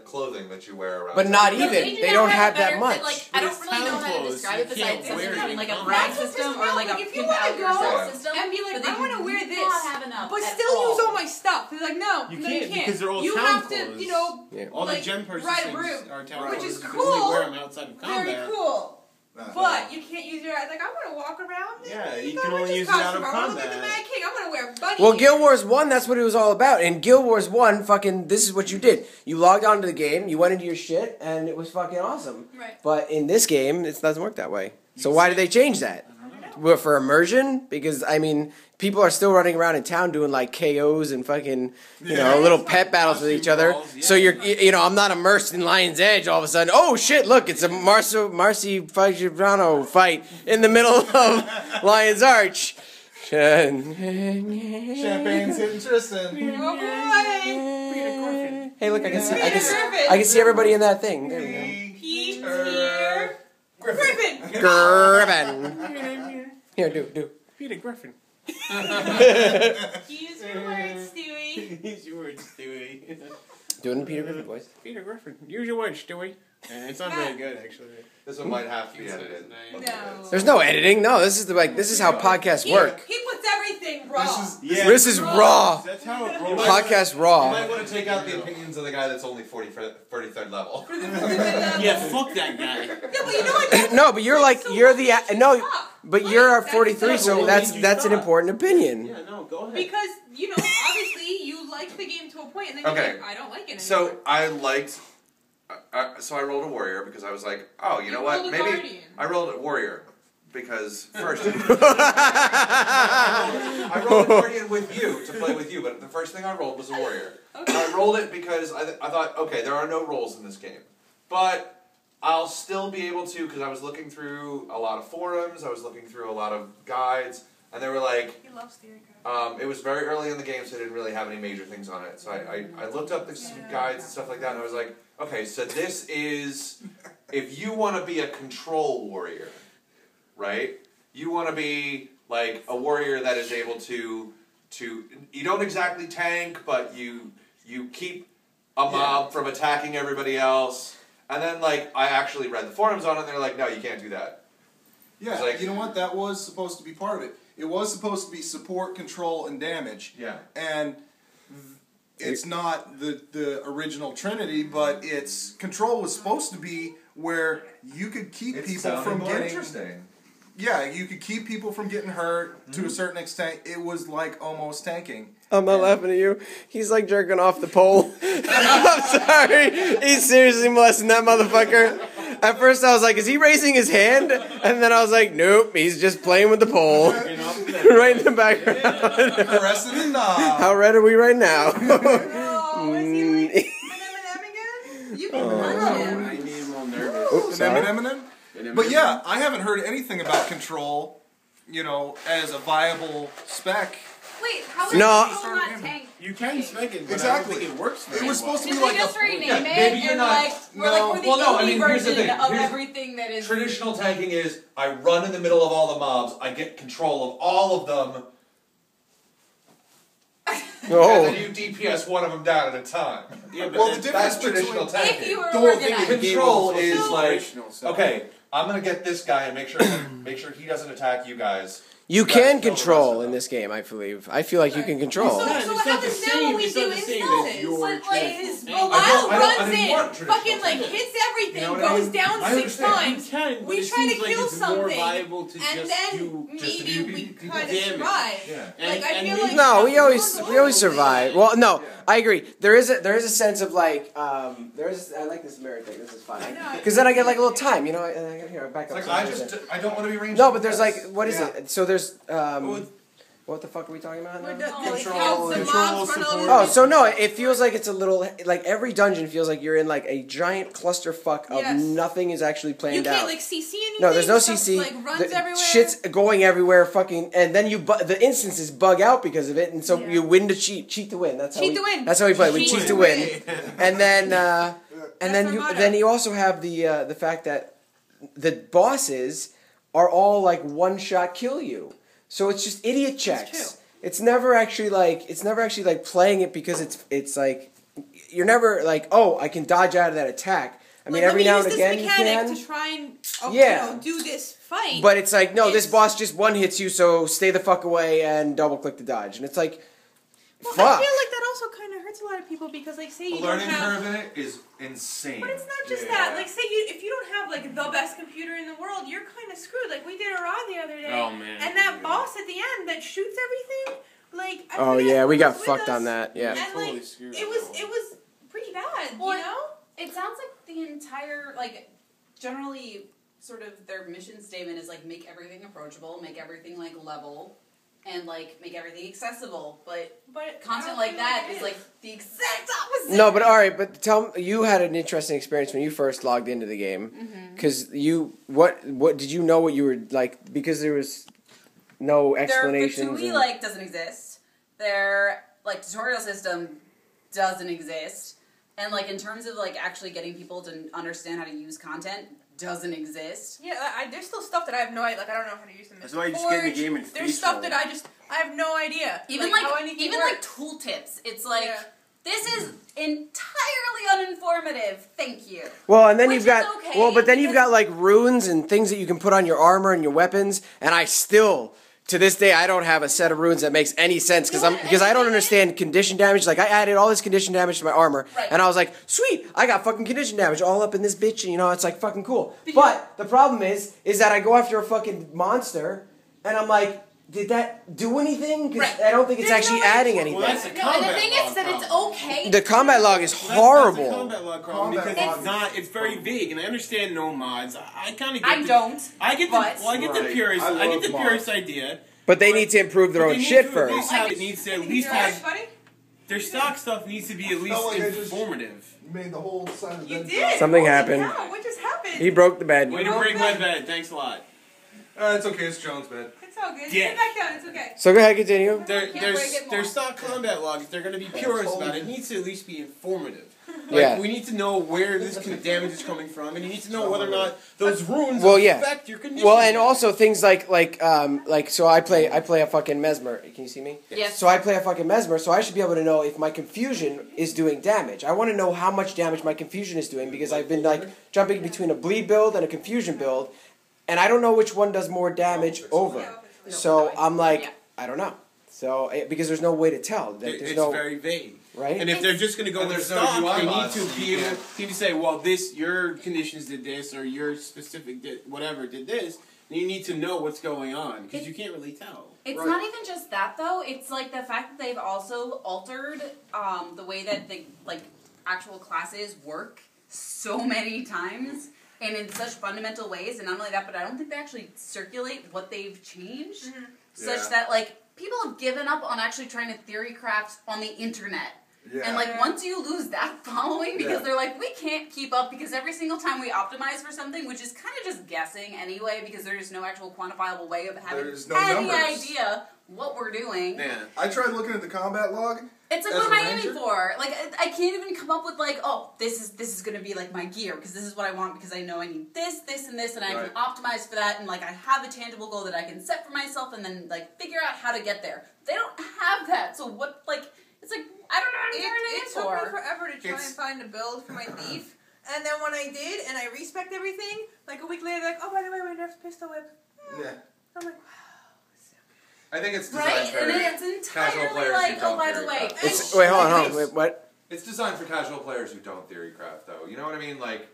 Speaker 5: clothing that you wear around.
Speaker 1: But not
Speaker 7: No,
Speaker 1: even.
Speaker 7: do
Speaker 1: They
Speaker 7: now
Speaker 1: don't have that
Speaker 7: better,
Speaker 1: much.
Speaker 7: but, like, I don't
Speaker 2: It's
Speaker 7: really know
Speaker 2: town
Speaker 7: how to
Speaker 2: clothes.
Speaker 7: describe
Speaker 2: You
Speaker 7: it besides
Speaker 2: can't
Speaker 7: difference
Speaker 2: wear
Speaker 7: between like a
Speaker 2: it.
Speaker 7: brag
Speaker 3: That's what
Speaker 7: system
Speaker 3: pisses me
Speaker 7: or
Speaker 3: off.
Speaker 7: like a
Speaker 3: Like, if you
Speaker 7: pimp
Speaker 3: wanna
Speaker 7: out
Speaker 3: go
Speaker 7: yourself system.
Speaker 3: and be like,
Speaker 7: but they
Speaker 3: I want to
Speaker 7: do
Speaker 3: wear
Speaker 7: not
Speaker 3: this,
Speaker 7: have enough
Speaker 3: but
Speaker 7: at
Speaker 3: still use
Speaker 7: all.
Speaker 3: all my stuff. They're like, no,
Speaker 2: You
Speaker 3: no,
Speaker 2: can't,
Speaker 3: you can't.
Speaker 2: because they're all
Speaker 3: you
Speaker 2: town
Speaker 3: have to,
Speaker 2: clothes.
Speaker 3: you know,
Speaker 1: Yeah.
Speaker 2: All the
Speaker 3: like,
Speaker 2: gem purses
Speaker 3: ride a
Speaker 2: things
Speaker 3: broom,
Speaker 2: are town
Speaker 3: which
Speaker 2: clothes.
Speaker 3: is
Speaker 2: You can only
Speaker 3: cool.
Speaker 2: wear them outside of combat.
Speaker 3: very cool.
Speaker 4: Uh,
Speaker 3: But you can't use your like. I want to walk around.
Speaker 2: Yeah,
Speaker 3: You
Speaker 2: you
Speaker 3: got
Speaker 2: can
Speaker 3: a
Speaker 2: only
Speaker 3: witch's
Speaker 2: use it out
Speaker 3: costume.
Speaker 2: of
Speaker 3: I wanna look at the
Speaker 2: combat.
Speaker 3: Mad King. I'm gonna wear bunny.
Speaker 1: Well,
Speaker 3: ears.
Speaker 1: Guild Wars 1, that's what it was all about. In Guild Wars 1, fucking, this is what you did. You logged onto the game, you went into your shit, and it was fucking awesome.
Speaker 3: Right.
Speaker 1: But in this game, it doesn't work that way. So why did they change that? Well, for immersion? Because, I mean, people are still running around in town doing, like, KOs and fucking, you know, little pet battles with each other. So you know, I'm not immersed in Lion's Edge all of a sudden. Oh, shit, look, it's a Marcy Fagiano fight in the middle of Lion's Arch.
Speaker 4: Champagne's hitting Tristan.
Speaker 3: Oh boy.
Speaker 1: Hey, look! I can see everybody in that thing. There we
Speaker 3: Peter Griffin.
Speaker 1: go. Griffin. Here, do.
Speaker 2: Peter Griffin.
Speaker 3: Use your words, Stewie.
Speaker 2: Use your words, Stewie.
Speaker 1: Doing the Peter Griffin voice.
Speaker 2: Peter Griffin. Use your words, Stewie. It's not very good, actually.
Speaker 5: This one might have to be edited.
Speaker 3: No.
Speaker 1: There's no editing. No, this is this is how podcasts work.
Speaker 3: He puts everything raw.
Speaker 1: This is raw.
Speaker 2: That's how it rolls.
Speaker 1: Podcast
Speaker 5: You
Speaker 1: raw.
Speaker 5: might want to take out the opinions of the guy that's only 33rd level.
Speaker 2: Yeah, fuck that guy.
Speaker 3: Yeah, but you know what?
Speaker 1: No, but you're like you're the no, but you're
Speaker 3: Like,
Speaker 1: 43,
Speaker 3: that's
Speaker 1: so
Speaker 2: what
Speaker 1: that's
Speaker 2: made you
Speaker 1: an
Speaker 2: stop.
Speaker 1: important opinion.
Speaker 2: Yeah, no, go ahead.
Speaker 3: Because you know, obviously, you like the game to a point, and then
Speaker 5: Okay.
Speaker 3: you're like, I don't like it anymore.
Speaker 5: So I liked. So I rolled a warrior because I was like, oh, you know what?
Speaker 3: rolled a
Speaker 5: Maybe
Speaker 3: guardian.
Speaker 5: I rolled a warrior because first I rolled a guardian with you to play with you, but the first thing I rolled was a warrior. And I rolled it because I thought, okay, there are no roles in this game, but I'll still be able to because I was looking through a lot of forums, I was looking through a lot of guides, and they were like.
Speaker 3: He loves theory guys.
Speaker 5: It was very early in the game, so I didn't really have any major things on it. So I looked up some guides and stuff like that, and I was like, okay, so this is, if you want to be a control warrior, right? You want to be like a warrior that is able to you don't exactly tank, but you keep a mob from attacking everybody else. And then like I actually read the forums on it, and they're like, no, you can't do that.
Speaker 4: Yeah,
Speaker 5: like-
Speaker 4: you know what? That was supposed to be part of it. It was supposed to be support, control, and damage.
Speaker 5: Yeah.
Speaker 4: And it's not the original Trinity, but its control was supposed to be where you could keep people from getting.
Speaker 5: Interesting.
Speaker 4: Yeah, you could keep people from getting hurt to a certain extent. It was like almost tanking.
Speaker 1: I'm not laughing at you. He's like jerking off the pole. I'm sorry. He's seriously molesting that motherfucker. At first I was like, is he raising his hand? And then I was like, nope, he's just playing with the pole. Right in the background.
Speaker 4: Caressing the knob.
Speaker 1: How red are we right now?
Speaker 3: Oh, is he like?
Speaker 4: Eminem. But yeah, I haven't heard anything about control, as a viable spec.
Speaker 7: Wait, how is
Speaker 1: No.
Speaker 7: control not tank?
Speaker 2: You can spec it, but
Speaker 4: Exactly.
Speaker 2: I don't think it works.
Speaker 4: It was supposed to
Speaker 7: Did
Speaker 4: be
Speaker 7: we
Speaker 4: like
Speaker 7: just rename it
Speaker 5: maybe you're
Speaker 7: and
Speaker 5: not-
Speaker 7: we're the
Speaker 5: Well, no, I
Speaker 7: indie
Speaker 5: mean, here's the
Speaker 7: version
Speaker 5: thing.
Speaker 7: of
Speaker 5: Here's-
Speaker 7: everything that is
Speaker 5: Traditional tanking is I run in the middle of all the mobs, I get control of all of them, and
Speaker 1: Oh.
Speaker 5: then you DPS one of them down at a time.
Speaker 2: Yeah, but
Speaker 4: Well, the
Speaker 5: That's
Speaker 4: difference
Speaker 5: traditional
Speaker 4: between
Speaker 5: tanking.
Speaker 7: if you were
Speaker 2: the whole thing
Speaker 7: organized.
Speaker 2: is
Speaker 5: Control
Speaker 2: the game
Speaker 5: is
Speaker 2: was
Speaker 5: like,
Speaker 2: operational, so-
Speaker 5: okay, I'm gonna get this guy and make sure he doesn't attack you guys.
Speaker 1: You
Speaker 5: guys
Speaker 1: can
Speaker 5: kill the rest
Speaker 1: control
Speaker 5: of
Speaker 1: in
Speaker 5: them.
Speaker 1: this game, I believe. I feel like you can control.
Speaker 3: So
Speaker 2: It's
Speaker 3: what
Speaker 2: not
Speaker 3: happens
Speaker 2: the
Speaker 3: now
Speaker 2: same-
Speaker 3: when we
Speaker 2: it's
Speaker 3: do
Speaker 2: not the same as
Speaker 3: instances?
Speaker 2: your
Speaker 3: But like,
Speaker 2: traditional tank.
Speaker 3: Belial
Speaker 5: I
Speaker 3: runs
Speaker 5: didn't want
Speaker 3: in,
Speaker 5: traditional
Speaker 3: fucking like
Speaker 5: tanking.
Speaker 3: hits everything,
Speaker 5: You know what I
Speaker 3: goes
Speaker 5: mean?
Speaker 3: down
Speaker 5: I
Speaker 3: 6
Speaker 5: understand.
Speaker 3: times.
Speaker 2: You can, but
Speaker 3: We
Speaker 2: it
Speaker 3: try to
Speaker 2: seems like
Speaker 3: kill
Speaker 2: it's more
Speaker 3: something,
Speaker 2: viable to
Speaker 3: and
Speaker 2: just
Speaker 3: then
Speaker 2: do
Speaker 3: maybe we
Speaker 2: people
Speaker 3: kind of
Speaker 2: damage.
Speaker 3: survive.
Speaker 5: Yeah.
Speaker 3: Like I
Speaker 2: And
Speaker 3: feel
Speaker 2: maybe-
Speaker 3: like
Speaker 1: No, we always
Speaker 3: Well,
Speaker 1: survive. Well, no, I agree. There is a sense of like I like this mirror thing. This is fun because then I get like a little time, and I get here back up.
Speaker 5: It's like I don't want to be ranged.
Speaker 1: No, but there's like
Speaker 5: Yes.
Speaker 1: what is
Speaker 4: Yeah.
Speaker 1: it? So there's what the fuck are we talking about now?
Speaker 4: Control,
Speaker 1: Oh, so no, it feels like it's a little like every dungeon feels like you're in like a giant clusterfuck of
Speaker 3: Yes.
Speaker 1: nothing is actually
Speaker 3: You
Speaker 1: planned
Speaker 3: can't
Speaker 1: out.
Speaker 3: like CC anything.
Speaker 1: No, there's no
Speaker 3: stuff,
Speaker 1: CC.
Speaker 3: Like runs
Speaker 1: The
Speaker 3: everywhere.
Speaker 1: shit's going everywhere, fucking, and then the instances bug out because of it, and so
Speaker 3: Yeah.
Speaker 1: you win to cheat to win. That's how
Speaker 3: Cheat
Speaker 1: we,
Speaker 3: to win.
Speaker 1: That's how we play. We
Speaker 3: Cheat
Speaker 1: cheat
Speaker 3: to
Speaker 1: to win, and then
Speaker 3: That's our motto.
Speaker 1: then you also have the fact that the bosses are all like one shot kill you, so it's just idiot checks.
Speaker 3: true.
Speaker 1: It's never actually like playing it because it's like you're never like, oh, I can dodge out of that attack. I mean,
Speaker 3: Like,
Speaker 1: every
Speaker 3: let
Speaker 1: now
Speaker 3: me
Speaker 1: and
Speaker 3: use
Speaker 1: again
Speaker 3: this
Speaker 1: you
Speaker 3: mechanic
Speaker 1: can.
Speaker 3: to try and
Speaker 1: Yeah.
Speaker 3: do this fight.
Speaker 1: But it's like, no, this
Speaker 3: It's-
Speaker 1: boss just one hits you, so stay the fuck away and double click to dodge. And it's like,
Speaker 3: well,
Speaker 1: fuck.
Speaker 3: I feel like that also kind of hurts a lot of people because, like, say
Speaker 5: The
Speaker 3: you
Speaker 5: learning
Speaker 3: don't have.
Speaker 5: curve in it is insane.
Speaker 3: But it's not just that. Like, say if you don't have like the best computer in the world, you're kind of screwed. Like we did a rod the other day,
Speaker 2: Oh, man.
Speaker 3: and that boss at the end that shoots everything. Like, I
Speaker 1: Oh
Speaker 3: forget
Speaker 1: yeah,
Speaker 3: who
Speaker 1: we got
Speaker 3: was with
Speaker 1: fucked
Speaker 3: us,
Speaker 1: on that. Yeah.
Speaker 3: And
Speaker 2: Totally
Speaker 3: like,
Speaker 2: screwed
Speaker 3: it was pretty bad.
Speaker 7: Well,
Speaker 3: you know.
Speaker 7: It sounds like the entire, like, generally, sort of their mission statement is, like, make everything approachable, make everything, like, level, and, like, make everything accessible. But
Speaker 3: But
Speaker 7: content
Speaker 3: I
Speaker 7: like
Speaker 3: don't
Speaker 7: that
Speaker 3: feel
Speaker 7: is,
Speaker 3: it
Speaker 7: like, the exact opposite.
Speaker 1: No, but all right, but you had an interesting experience when you first logged into the game, because what did you know what you were like because there was no explanations.
Speaker 7: Their Fatui, doesn't exist. Their, tutorial system doesn't exist. And, in terms of, actually getting people to understand how to use content, doesn't exist.
Speaker 3: Yeah, there's still stuff that I have no idea. Like, I don't know how to use them.
Speaker 2: That's why you just get in the game and
Speaker 3: There's
Speaker 2: face
Speaker 3: stuff
Speaker 2: roll.
Speaker 3: that I have no idea.
Speaker 7: Even,
Speaker 3: how anything
Speaker 7: even
Speaker 3: works.
Speaker 7: tooltips. It's
Speaker 3: Yeah.
Speaker 7: this is entirely uninformative. Thank you.
Speaker 1: Well, and then
Speaker 7: Which
Speaker 1: you've
Speaker 7: is
Speaker 1: got
Speaker 7: okay,
Speaker 1: but then you've
Speaker 7: because-
Speaker 1: got like runes and things that you can put on your armor and your weapons, and I still. To this day, I don't have a set of runes that makes any sense because I don't understand condition damage. Like I added all this condition damage to my armor,
Speaker 7: Right.
Speaker 1: and I was like, "Sweet, I got fucking condition damage all up in this bitch." And, it's like fucking cool. But the problem is that I go after a fucking monster, and I'm like, "Did that do anything?" Because
Speaker 3: Right.
Speaker 1: I don't think it's
Speaker 3: There's
Speaker 1: actually
Speaker 3: no way-
Speaker 1: adding anything.
Speaker 2: Well, that's the
Speaker 7: No, and
Speaker 2: combat
Speaker 7: the thing
Speaker 2: log
Speaker 7: is that it's
Speaker 2: problem.
Speaker 7: okay.
Speaker 1: The combat log is
Speaker 2: That's
Speaker 1: horrible.
Speaker 2: the combat log problem
Speaker 4: Combat
Speaker 2: because
Speaker 4: log
Speaker 2: it's
Speaker 4: is-
Speaker 2: not. It's very vague, and I understand no mods. I kind of.
Speaker 7: I don't.
Speaker 2: I get the.
Speaker 7: but-
Speaker 2: Well, I get the
Speaker 5: Right.
Speaker 2: purist.
Speaker 4: I
Speaker 2: I get the
Speaker 4: love
Speaker 2: purist
Speaker 4: mods.
Speaker 2: idea.
Speaker 1: But they need to improve their
Speaker 2: But
Speaker 1: own
Speaker 2: they need
Speaker 1: shit
Speaker 2: to
Speaker 1: first.
Speaker 2: At least have, it needs to at least
Speaker 3: You're right,
Speaker 2: have
Speaker 3: buddy?
Speaker 2: their stock stuff needs to be at least
Speaker 4: Felt like I just-
Speaker 2: informative.
Speaker 4: You made the whole side of the
Speaker 3: You
Speaker 4: bed
Speaker 3: did.
Speaker 4: drop.
Speaker 1: Something
Speaker 3: Holy
Speaker 1: happened.
Speaker 3: cow, what just happened?
Speaker 1: He broke the bed.
Speaker 2: Way to break my bed. Thanks a lot.
Speaker 4: It's okay, it's Jones' bed.
Speaker 3: It's all good.
Speaker 2: Yeah.
Speaker 3: Get back down. It's okay.
Speaker 1: So go ahead, continue.
Speaker 7: Can't break it
Speaker 2: Their
Speaker 7: more.
Speaker 2: stock combat log, if they're going to be purist about it, it needs to at least be informative.
Speaker 1: Yeah.
Speaker 2: We need to know where this damage is coming from, and you need to know whether or not those runes
Speaker 1: Well, yeah.
Speaker 2: affect your condition.
Speaker 1: Well, and also things like so I play a fucking mesmer. Can you see me?
Speaker 7: Yes.
Speaker 1: So I play a fucking mesmer, so I should be able to know if my confusion is doing damage. I want to know how much damage my confusion is doing because I've been jumping between a bleed build and a confusion build, and I don't know which one does more damage over. So I'm like,
Speaker 7: Yeah.
Speaker 1: I don't know. So because there's no way to tell. There's
Speaker 2: It's
Speaker 1: no
Speaker 2: very vague.
Speaker 1: right.
Speaker 2: And if they're just going to go
Speaker 5: And
Speaker 2: with
Speaker 5: there's no
Speaker 2: stock,
Speaker 5: UI
Speaker 2: they need
Speaker 5: mods,
Speaker 2: to
Speaker 5: so
Speaker 2: be
Speaker 5: you
Speaker 2: able
Speaker 5: can't-
Speaker 2: to say, well, your conditions did this, or your specific whatever did this. And you need to know what's going on because you can't really tell.
Speaker 7: It's
Speaker 4: Right.
Speaker 7: not even just that though. It's the fact that they've also altered the way that the actual classes work so many times and in such fundamental ways. And not only that, but I don't think they actually circulate what they've changed, such
Speaker 5: Yeah.
Speaker 7: that people have given up on actually trying to theory craft on the internet.
Speaker 4: Yeah.
Speaker 7: And like once you lose that following, because they're like, we can't keep up because every single time we optimize for something, which is kind of just guessing anyway, because there's no actual quantifiable way of having any idea what we're doing.
Speaker 2: Yeah.
Speaker 4: I tried looking at the combat log.
Speaker 7: It's like, what am I aiming for? Like, I can't even come up with like, oh, this is gonna be like my gear because this is what I want because I know I need this, this, and this, and I can optimize for that, and like I have a tangible goal that I can set for myself, and then like figure out how to get there. They don't have that, so what? Like, it's like I don't know.
Speaker 3: It took me forever to try and find a build for my thief, and then when I did, and I respec everything, like a week later, they're like, oh, by the way, we nerfed pistol whip.
Speaker 4: Yeah.
Speaker 3: I'm like,
Speaker 5: I think it's designed for
Speaker 7: and then it's
Speaker 5: casual
Speaker 7: entirely
Speaker 5: players
Speaker 7: like,
Speaker 5: who don't
Speaker 7: oh, by the
Speaker 5: theory
Speaker 7: way.
Speaker 5: craft.
Speaker 1: Wait, hold on. Wait, what?
Speaker 5: It's designed for casual players who don't theory craft, though. You know what I mean? Like,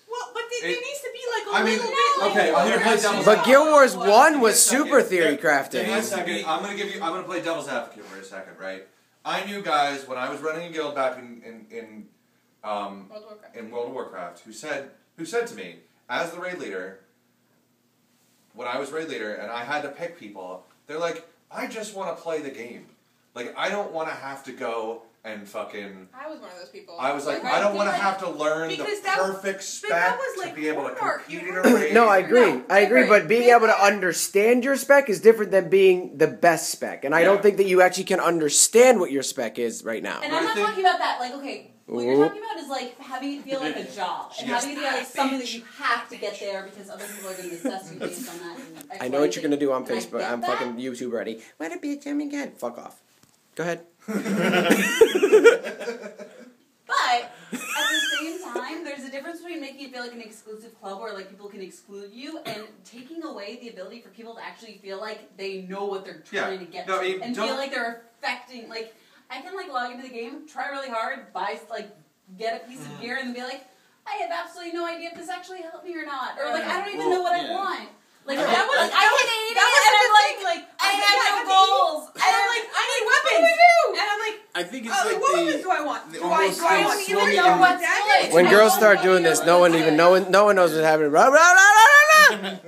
Speaker 3: well, but there needs to be like a little bit.
Speaker 5: Okay, I'm gonna play devil's
Speaker 1: But Guild Wars 1 was super theory
Speaker 5: Give me a
Speaker 1: crafting.
Speaker 5: second. I'm gonna play devil's advocate for a second, right? I knew guys when I was running a guild back in World of Warcraft who said to me, as the raid leader, when I was raid leader and I had to pick people, they're like, I just want to play the game. Like, I don't want to have to go and fucking...
Speaker 3: I was one of those people.
Speaker 5: I was like, I don't want to have to learn the perfect spec to be able to compete in a raid.
Speaker 1: No, I agree, but being able to understand your spec is different than being the best spec. And I don't think that you actually can understand what your spec is right now.
Speaker 7: And I'm not talking about that, like, okay, what you're talking about is like having it feel like a job. And having it feel like something that you have to get there because other people are going to assess you based on that. And
Speaker 1: I know what you're going to do on Facebook. I'm fucking YouTube ready. What a bitch, I'm again. Fuck off. Go ahead.
Speaker 7: But at the same time, there's a difference between making it feel like an exclusive club where like people can exclude you and taking away the ability for people to actually feel like they know what they're trying to get to and feel like they're affecting. Like, I can like log into the game, try really hard, buy like get a piece of gear, and then be like, I have absolutely no idea if this actually helped me or not, or like I don't even know what I want. Like that was I hit 80 and I'm like I have no goals. And I'm like I need weapons. And I'm like
Speaker 2: I think it's
Speaker 3: like what weapons do I want? Do I want
Speaker 2: swung
Speaker 3: either?
Speaker 2: it
Speaker 3: Or
Speaker 2: in-
Speaker 3: what daggers?
Speaker 1: When girls start doing this, no one knows what's happening.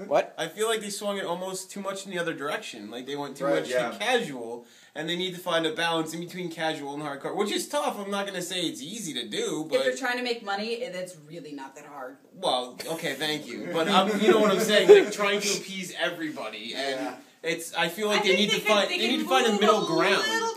Speaker 1: What?
Speaker 2: I feel like they swung it almost too much in the other direction. Like they went too much casual, and they need to find a balance in between casual and hardcore, which is tough. I'm not going to say it's easy to do, but
Speaker 7: if they're trying to make money, it's really not that hard.
Speaker 2: well, okay, thank you, but you know what I'm saying. Like trying to appease everybody, and it's. I feel like they need to find a middle ground.
Speaker 3: A little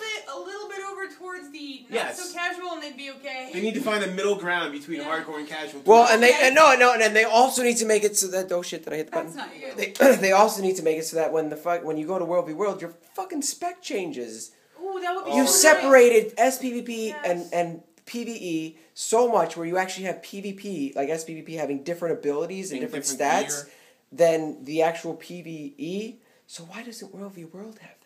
Speaker 3: bit over towards the not so casual, and they'd be okay.
Speaker 2: They need to find a middle ground between hardcore and casual.
Speaker 1: Well, and they also need to make it so that shit that I hit the button.
Speaker 7: That's not you.
Speaker 1: They also need to make it so that when you go to World v World, your fucking spec changes.
Speaker 3: Ooh, that would be
Speaker 1: You
Speaker 3: so
Speaker 1: separated SPVP and PvE so much where you actually have PvP, like SPVP having different abilities and different stats than the actual PvE. So why doesn't World v World have that?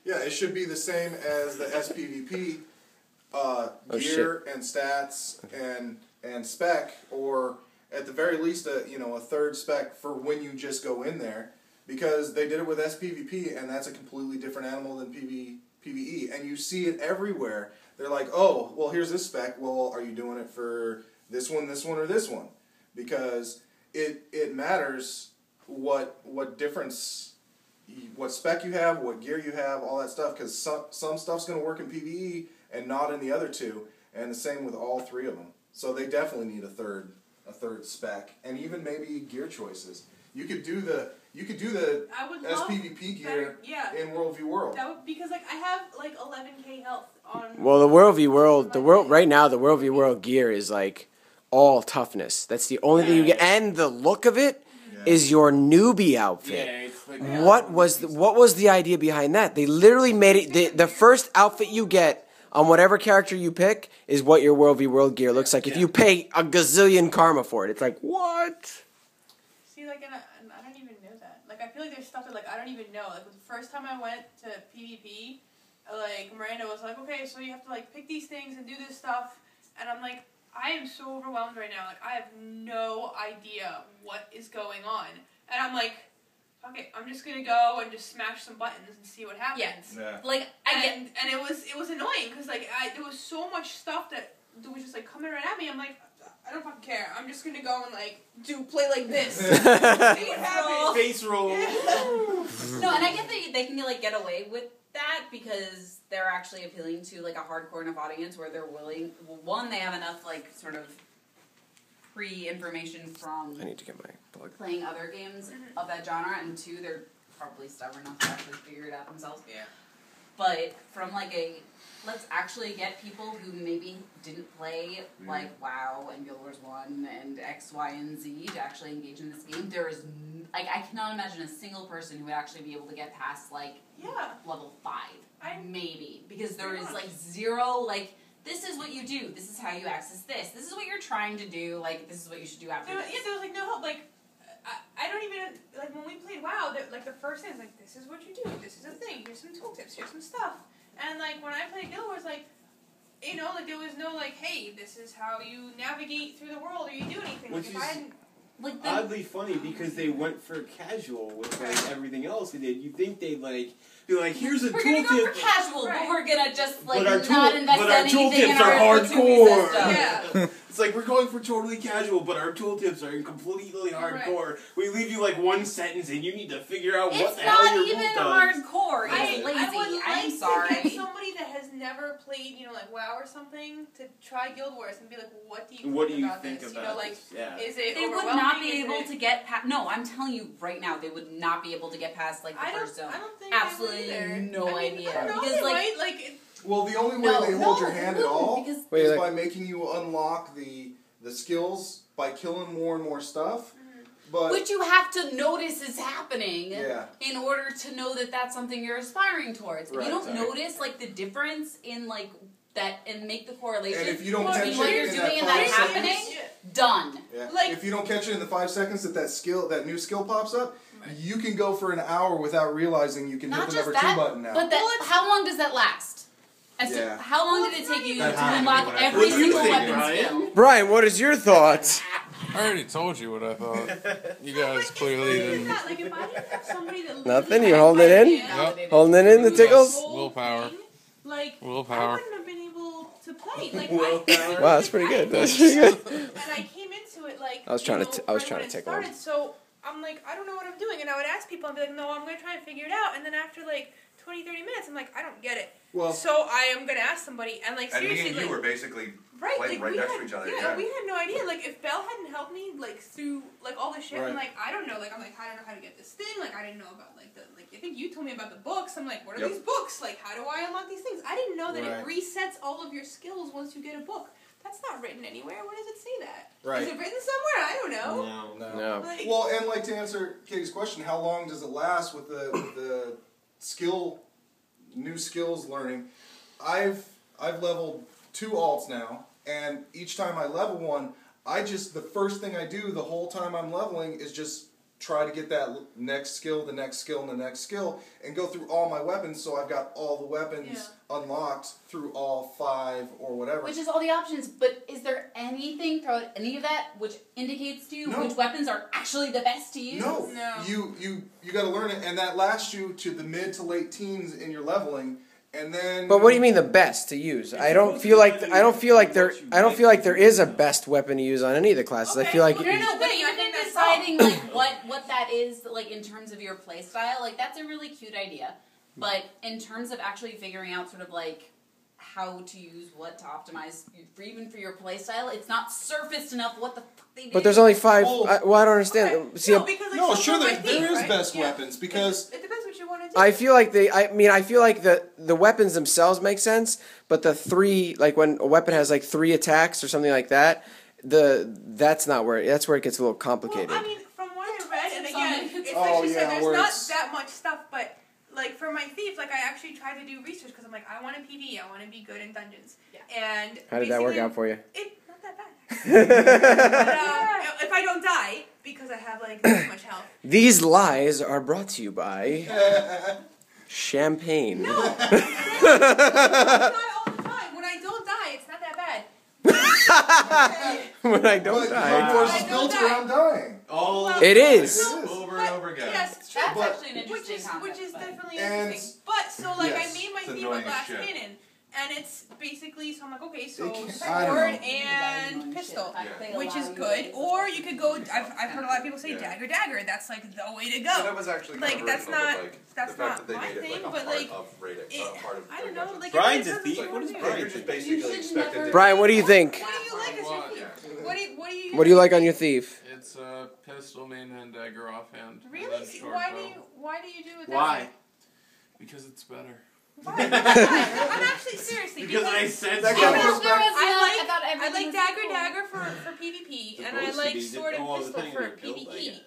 Speaker 4: Yeah, it should be the same as the SPVP gear and stats and spec, or at the very least a third spec for when you just go in there, because they did it with SPVP and that's a completely different animal than PvE, and you see it everywhere. They're like, oh, well, here's this spec. Well, are you doing it for this one, or this one? Because it matters what difference. What spec you have, what gear you have, all that stuff, because some stuff's going to work in PvE and not in the other two, and the same with all three of them. So they definitely need a third spec, and even maybe gear choices. You could do the SPVP gear in World v World.
Speaker 3: That would, because like I have like 11k health on.
Speaker 1: Well, the World v World, the World v World gear is like all toughness. That's the only thing you get, and the look of it is your newbie outfit.
Speaker 2: Yeah, it's like,
Speaker 1: What was the idea behind that? They literally made it the first outfit you get on whatever character you pick is what your World v World gear looks like. If you pay a gazillion karma for it, it's like what?
Speaker 3: See, like, and I don't even know that. Like, I feel like there's stuff that like I don't even know. Like the first time I went to PvP, like Miranda was like, okay, so you have to like pick these things and do this stuff, and I'm like, I am so overwhelmed right now. Like, I have no idea what is going on. And I'm like, okay, I'm just gonna go and just smash some buttons and see what happens.
Speaker 7: Yeah. Like,
Speaker 3: and it was annoying because like there was so much stuff that was just like coming right at me. I'm like, I don't fucking care. I'm just gonna go and like play like this. See what happens.
Speaker 2: Face roll.
Speaker 7: No, and I get that they can like get away with that because they're actually appealing to like a hardcore enough audience where they're willing. Well, one, they have enough like sort of pre-information from
Speaker 1: I need to get my plug.
Speaker 7: playing other games of that genre, and two, they're probably stubborn enough to actually figure it out themselves.
Speaker 2: Yeah.
Speaker 7: But from like let's actually get people who maybe didn't play like WoW and Guild Wars 1 and X, Y, and Z to actually engage in this game. There is like I cannot imagine a single person who would actually be able to get past like level 5, maybe, because there is like zero like. This is what you do. This is how you access this. This is what you're trying to do. Like, this is what you should do after this.
Speaker 3: Yeah, there was, like, no help. Like, I don't even, like, when we played WoW, like, the first thing is, like, this is what you do. This is a thing. Here's some tooltips. Here's some stuff. And, like, when I played Guild Wars, like, you know, like, there was no, like, hey, this is how you navigate through the world or you do anything.
Speaker 2: Which
Speaker 3: like,
Speaker 2: is
Speaker 3: if I hadn't...
Speaker 7: Like
Speaker 2: oddly funny because they went for casual with like everything else they did. You think they'd like be like, here's a
Speaker 7: we're
Speaker 2: tooltip.
Speaker 7: We're gonna go for casual, but we're gonna just like
Speaker 2: but
Speaker 7: not invest
Speaker 2: but our
Speaker 7: anything
Speaker 2: tooltips
Speaker 7: in our
Speaker 2: are hardcore.
Speaker 3: Yeah.
Speaker 2: It's like we're going for totally casual, but our tooltips are completely hardcore. Right. We leave you like one sentence and you need to figure out what the hell your
Speaker 7: It's
Speaker 2: not even
Speaker 7: hardcore. It's lazy.
Speaker 3: I would
Speaker 7: I'm
Speaker 3: like
Speaker 7: sorry.
Speaker 3: to get somebody that has never played, you know, like WoW or something, to try Guild Wars and be like, what do you think about this? You know, like, is it
Speaker 7: they would not be able to get past. No, I'm telling you right now, they would not be able to get past like the first zone.
Speaker 3: I don't think
Speaker 7: absolutely no idea.
Speaker 3: I don't know,
Speaker 7: because
Speaker 3: like
Speaker 4: well, the only way they hold your hand at all
Speaker 7: because
Speaker 4: is by making you unlock the skills by killing more and more stuff. But
Speaker 7: which you have to notice is happening
Speaker 4: in
Speaker 7: order to know that that's something you're aspiring towards. If
Speaker 4: right,
Speaker 7: you don't notice like the difference in like that and make the correlation
Speaker 4: and if you don't catch
Speaker 7: between what
Speaker 4: it
Speaker 7: you're
Speaker 4: in
Speaker 7: doing and
Speaker 4: that
Speaker 7: that's
Speaker 4: 5
Speaker 7: happening,
Speaker 4: seconds,
Speaker 7: done.
Speaker 4: Yeah.
Speaker 3: Like,
Speaker 4: if you don't catch it in the 5 seconds that new skill pops up, you can go for an hour without realizing you can hit the number 2 button now.
Speaker 7: But how long does that last? How long did it take you to unlock every single weapon skill?
Speaker 1: Brian, what is your thoughts?
Speaker 6: I already told you what I thought. You guys clearly didn't.
Speaker 3: Like, if I didn't have somebody that
Speaker 1: Nothing? You holding it in?
Speaker 6: Yep.
Speaker 1: Holding it in, the tickles?
Speaker 6: Willpower.
Speaker 3: Like,
Speaker 6: Willpower.
Speaker 3: I wouldn't have been able to play. Like,
Speaker 1: Wow, that's pretty good. That's pretty good.
Speaker 3: And I came into it like
Speaker 1: I was trying to
Speaker 3: right when it
Speaker 1: tickle
Speaker 3: started, so I'm like, I don't know what I'm doing, and I would ask people and be like, no, I'm gonna try and figure it out, and then after like 20-30 minutes, I'm like, I don't get it.
Speaker 4: Well,
Speaker 3: so I am gonna ask somebody, and like seriously,
Speaker 5: and me and you were basically playing
Speaker 3: like,
Speaker 5: right next to each other.
Speaker 3: Yeah, we had no idea. Like, if Belle hadn't helped me like through like all this shit, I'm like, I don't know. Like, I'm like, I don't know how to get this thing. Like, I didn't know about like the I think you told me about the books. I'm like, what are these books? Like, how do I unlock these things? I didn't know that it resets all of your skills once you get a book. That's not written anywhere. Where does it say that?
Speaker 4: Right.
Speaker 3: Is it written somewhere? I don't know.
Speaker 1: No.
Speaker 3: Like,
Speaker 4: well, and like to answer Katie's question, how long does it last with the new skills learning? I've leveled 2 alts now, and each time I level one, the first thing I do the whole time I'm leveling is just try to get that next skill, the next skill, and the next skill, and go through all my weapons so I've got all the weapons unlocked through all 5 or whatever.
Speaker 7: Which is all the options, but is there anything throughout any of that which indicates to you which weapons are actually the best to use?
Speaker 4: No. You got to learn it, and that lasts you to the mid to late teens in your leveling. And then,
Speaker 1: but what do you mean the best to use? I don't feel like there is a best weapon to use on any of the classes.
Speaker 3: Okay.
Speaker 1: I feel like
Speaker 7: but even deciding like what that is like in terms of your play style, like that's a really cute idea. But in terms of actually figuring out sort of like how to use what to optimize even for your play style, it's not surfaced enough what the fuck they do.
Speaker 1: But there's only 5. I don't understand.
Speaker 3: Okay.
Speaker 1: See,
Speaker 3: No,
Speaker 4: sure there is best weapons because
Speaker 3: it depends what you want to do.
Speaker 1: I feel like the weapons themselves make sense, but the 3, like when a weapon has like 3 attacks or something like that, that's where it gets a little complicated.
Speaker 3: Well, I mean, from what I read, and again, it's like she said, there's not that much stuff, but like for my thief, like I actually tried to do research because I'm like, I want a PvE, I want to be good in dungeons. Yeah. And
Speaker 1: how did that work out for you?
Speaker 3: It's not that bad. But, if I don't die, because I have like this much health.
Speaker 1: These lies are brought to you by champagne.
Speaker 3: No, I die all the time. When I don't die, it's not that bad.
Speaker 1: When I don't die.
Speaker 4: Guild Wars is built around dying.
Speaker 1: It is.
Speaker 5: Over and over again.
Speaker 3: Yes, it's true.
Speaker 7: That's actually an interesting concept.
Speaker 3: Which is definitely interesting. But so like I made my thief with glass cannon. And it's basically, so I'm like, okay, so sword and pistol. pistol, which is good. Or you could go. I've heard a lot of people say dagger. That's like the way to go.
Speaker 5: So that was actually
Speaker 3: like that's not my thing, but like I don't know. Like
Speaker 2: Brian's a thief. What is Brian?
Speaker 5: Just basically expected.
Speaker 1: Brian, what do you think?
Speaker 3: What do you like as your thief?
Speaker 1: What do you like on your thief?
Speaker 6: It's a pistol, main hand, dagger, offhand.
Speaker 3: Really?
Speaker 6: And then short
Speaker 3: Why
Speaker 6: bow.
Speaker 3: do you do it that
Speaker 2: Why?
Speaker 3: way?
Speaker 6: Because it's better.
Speaker 3: Why? I'm actually seriously
Speaker 2: Because I said
Speaker 4: That
Speaker 2: so.
Speaker 4: kind of goes back.
Speaker 3: I like dagger for PvP, and I like sword and pistol for PvE.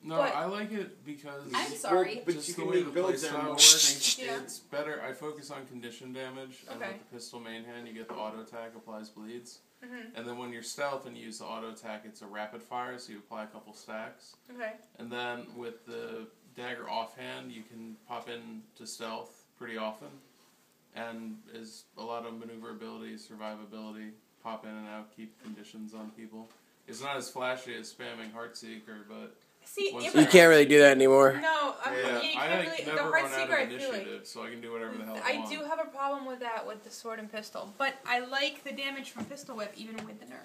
Speaker 6: No,
Speaker 3: But-
Speaker 6: I like it because
Speaker 7: I'm sorry.
Speaker 2: But
Speaker 6: just
Speaker 2: you
Speaker 6: the
Speaker 2: can
Speaker 6: way
Speaker 2: make
Speaker 6: the
Speaker 2: builds
Speaker 6: playstyle
Speaker 2: and
Speaker 6: works,
Speaker 3: Yeah.
Speaker 6: it's better. I focus on condition damage, and
Speaker 3: Okay.
Speaker 6: with the pistol main hand, you get the auto attack applies bleeds.
Speaker 3: Mhm.
Speaker 6: And then when you're stealth and you use the auto attack, it's a rapid fire, so you apply a couple stacks.
Speaker 3: Okay.
Speaker 6: And then with the dagger offhand, you can pop in to stealth pretty often, and is a lot of maneuverability, survivability, pop in and out, keep conditions on people. It's not as flashy as spamming Heartseeker, but
Speaker 3: See,
Speaker 6: once
Speaker 3: if
Speaker 1: You
Speaker 3: I-
Speaker 1: can't really do that anymore.
Speaker 3: No,
Speaker 6: yeah,
Speaker 3: you
Speaker 6: I
Speaker 3: can't really. The
Speaker 6: never
Speaker 3: hard
Speaker 6: run out
Speaker 3: seeker,
Speaker 6: of
Speaker 3: I feel like.
Speaker 6: initiative, so I can do whatever the hell I
Speaker 3: I
Speaker 6: want.
Speaker 3: do have a problem with that with the sword and pistol, but I like the damage from pistol whip even with the nerf.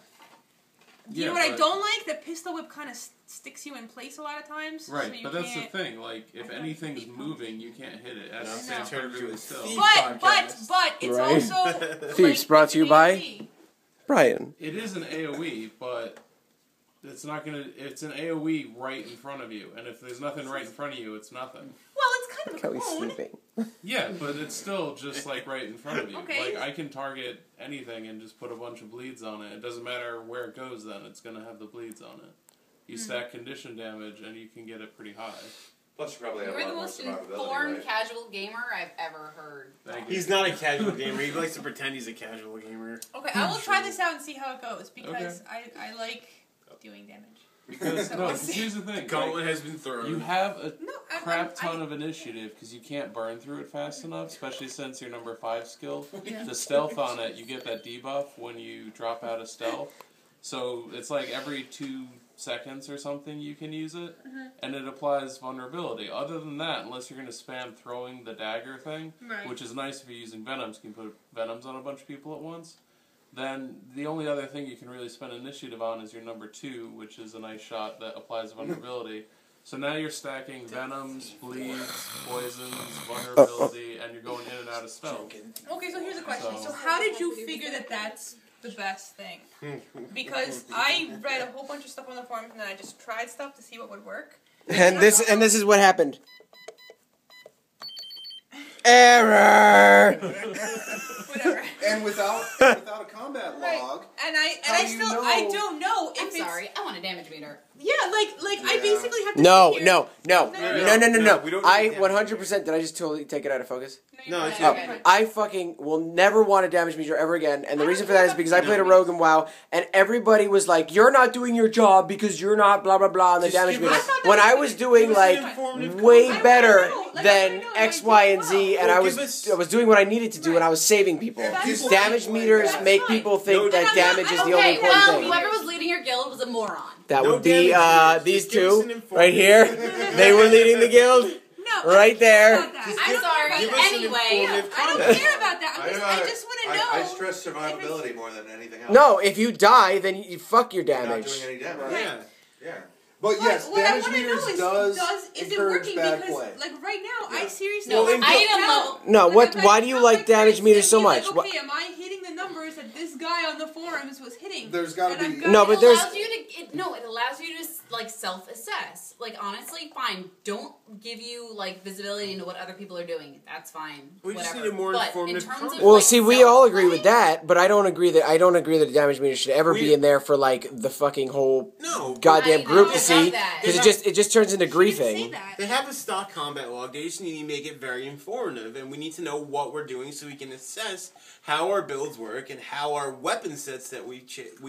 Speaker 3: You know what I don't like? The pistol whip kind of sticks you in place a lot of times.
Speaker 6: Right,
Speaker 3: so you
Speaker 6: but that's the
Speaker 3: can't-
Speaker 6: thing. Like, if
Speaker 3: I
Speaker 6: anything's
Speaker 3: don't-
Speaker 6: moving, you can't hit it. It
Speaker 3: No.
Speaker 6: stands perfectly still.
Speaker 2: Thief.
Speaker 3: But it's
Speaker 1: Right.
Speaker 3: also
Speaker 1: Thieves
Speaker 3: like,
Speaker 1: brought
Speaker 3: it's
Speaker 1: to you
Speaker 3: an
Speaker 1: by
Speaker 3: AOE.
Speaker 1: Brian.
Speaker 6: It is an AOE, but it's not gonna. It's an AOE right in front of you, and if there's nothing right in front of you, it's nothing.
Speaker 3: Well, it's kind of a
Speaker 1: Kelly's
Speaker 3: clone.
Speaker 1: sleeping.
Speaker 6: Yeah, but it's still just like right in front of you.
Speaker 3: Okay.
Speaker 6: Like I can target anything and just put a bunch of bleeds on it. It doesn't matter where it goes. Then it's gonna have the bleeds on it. You stack condition damage, and you can get it pretty high.
Speaker 5: Plus, you probably have a
Speaker 7: You're
Speaker 5: lot
Speaker 7: the
Speaker 5: more
Speaker 7: most
Speaker 5: survivability,
Speaker 7: informed
Speaker 5: right?
Speaker 7: casual gamer I've ever heard.
Speaker 6: Thank you.
Speaker 2: He's not a casual gamer. He likes to pretend he's a casual gamer.
Speaker 3: Okay, I will try this out and see how it goes because I like doing damage.
Speaker 6: Because no, 'cause here's the thing.
Speaker 2: Gauntlet has been thrown.
Speaker 6: You have a
Speaker 3: No,
Speaker 6: crap ton of initiative because you can't burn through it fast enough, especially since your number 5 skill.
Speaker 3: Yeah.
Speaker 6: The stealth on it, you get that debuff when you drop out of stealth. So it's like every 2 seconds or something you can use it, and it applies vulnerability. Other than that, unless you're going to spam throwing the dagger thing,
Speaker 3: Right.
Speaker 6: which is nice if you're using venoms, you can put venoms on a bunch of people at once. Then the only other thing you can really spend initiative on is your number 2, which is a nice shot that applies vulnerability. So now you're stacking venoms, bleeds, poisons, vulnerability, and you're going in and out of stealth.
Speaker 3: Okay, so here's a question.
Speaker 6: So-
Speaker 3: So how did you figure that that's the best thing? Because I read a whole bunch of stuff on the forums and then I just tried stuff to see what would work.
Speaker 1: And this is what happened. Error.
Speaker 3: Whatever.
Speaker 4: And without a combat
Speaker 3: Right.
Speaker 4: log,
Speaker 3: And I
Speaker 4: How do you
Speaker 3: still
Speaker 4: know?
Speaker 3: I don't know if
Speaker 7: I'm
Speaker 3: it's
Speaker 7: sorry, I want a damage meter.
Speaker 3: Yeah, like I
Speaker 4: Yeah.
Speaker 3: basically have to
Speaker 1: No,
Speaker 3: sit here-
Speaker 1: no.
Speaker 2: No, we don't
Speaker 1: I
Speaker 2: need damage
Speaker 1: 100%. Did I just totally take it out of focus?
Speaker 3: you're
Speaker 2: No, it's
Speaker 3: fine.
Speaker 2: okay.
Speaker 3: Fine.
Speaker 1: I fucking will never want a damage meter ever again, and the reason for that is because I played a rogue in WoW, and everybody was like, "You're not doing your job because you're not blah blah blah" on the
Speaker 2: Just
Speaker 1: damage
Speaker 2: give
Speaker 1: meter.
Speaker 2: us-
Speaker 1: When I was doing
Speaker 2: give us an
Speaker 1: like
Speaker 2: informative
Speaker 1: way
Speaker 2: comment.
Speaker 1: better
Speaker 3: Like,
Speaker 1: than
Speaker 3: I know,
Speaker 1: X,
Speaker 3: like,
Speaker 1: Y,
Speaker 3: I
Speaker 1: and
Speaker 3: do
Speaker 1: Z,
Speaker 3: well.
Speaker 1: and I
Speaker 2: Well,
Speaker 1: was
Speaker 2: give us-
Speaker 1: I was doing what I needed to do, and I was saving people.
Speaker 3: That's
Speaker 4: people
Speaker 3: fine.
Speaker 1: Damage meters
Speaker 3: That's
Speaker 1: make
Speaker 3: fine.
Speaker 1: people think
Speaker 2: No,
Speaker 1: that
Speaker 3: I'm not-
Speaker 1: damage is the only
Speaker 7: Okay,
Speaker 1: important
Speaker 7: well,
Speaker 1: thing.
Speaker 7: whoever was leading your guild was a moron.
Speaker 1: That
Speaker 2: No
Speaker 1: would be
Speaker 2: damage meters.
Speaker 1: these
Speaker 2: Just give us an
Speaker 1: two
Speaker 2: informative-
Speaker 1: right here. They were leading the guild.
Speaker 3: No,
Speaker 1: Right
Speaker 3: I don't care
Speaker 1: there.
Speaker 3: about that.
Speaker 2: Just
Speaker 3: I
Speaker 7: I'm
Speaker 3: don't care
Speaker 7: sorry.
Speaker 3: about
Speaker 2: Give
Speaker 3: that.
Speaker 2: us an
Speaker 7: Anyway,
Speaker 2: informative
Speaker 3: I don't
Speaker 2: comment.
Speaker 3: care about that. I just want to know.
Speaker 5: I stress survivability more than anything else.
Speaker 1: No, if you die, then you fuck your
Speaker 5: You're not
Speaker 1: damage.
Speaker 5: doing any damage.
Speaker 2: Yeah.
Speaker 5: Yeah.
Speaker 4: but yes,
Speaker 3: what I
Speaker 4: damage
Speaker 3: want to
Speaker 4: meters
Speaker 3: know is,
Speaker 4: does
Speaker 3: is it
Speaker 4: encourage
Speaker 3: working?
Speaker 4: bad
Speaker 3: Because
Speaker 4: play.
Speaker 3: like right now, I seriously
Speaker 7: No,
Speaker 3: have
Speaker 2: Well,
Speaker 7: item
Speaker 3: to
Speaker 7: level.
Speaker 1: No,
Speaker 3: Like,
Speaker 1: what?
Speaker 3: I've got
Speaker 1: Why do you
Speaker 3: count
Speaker 1: like
Speaker 3: my
Speaker 1: damage
Speaker 3: friends
Speaker 1: meters so
Speaker 3: saying,
Speaker 1: much?
Speaker 3: Like,
Speaker 1: What-
Speaker 3: okay, am I hitting the numbers that this guy on the forums was hitting?
Speaker 4: There's gotta
Speaker 3: And
Speaker 4: be-
Speaker 3: I've got-
Speaker 1: No,
Speaker 7: It
Speaker 1: but there's-
Speaker 7: allows you to it allows you to like self-assess. Like honestly, fine. Don't give you like visibility into what other people are doing. That's fine.
Speaker 2: We just
Speaker 7: whatever.
Speaker 2: need a more
Speaker 7: but in
Speaker 2: informative
Speaker 7: terms
Speaker 2: comment.
Speaker 7: of,
Speaker 1: Well,
Speaker 7: like,
Speaker 1: see, we all agree with
Speaker 7: self-play,
Speaker 1: that, but I don't agree that a damage meter should ever be in there for like the fucking whole
Speaker 2: No.
Speaker 1: goddamn
Speaker 7: I
Speaker 1: group
Speaker 7: know
Speaker 1: to
Speaker 7: about
Speaker 1: see,
Speaker 7: that.
Speaker 1: because it just turns into
Speaker 3: She didn't say
Speaker 1: griefing.
Speaker 3: that.
Speaker 2: They have a stock combat log. They just need to make it very informative, and we need to know what we're doing so we can assess how our builds work and how our weapon sets that we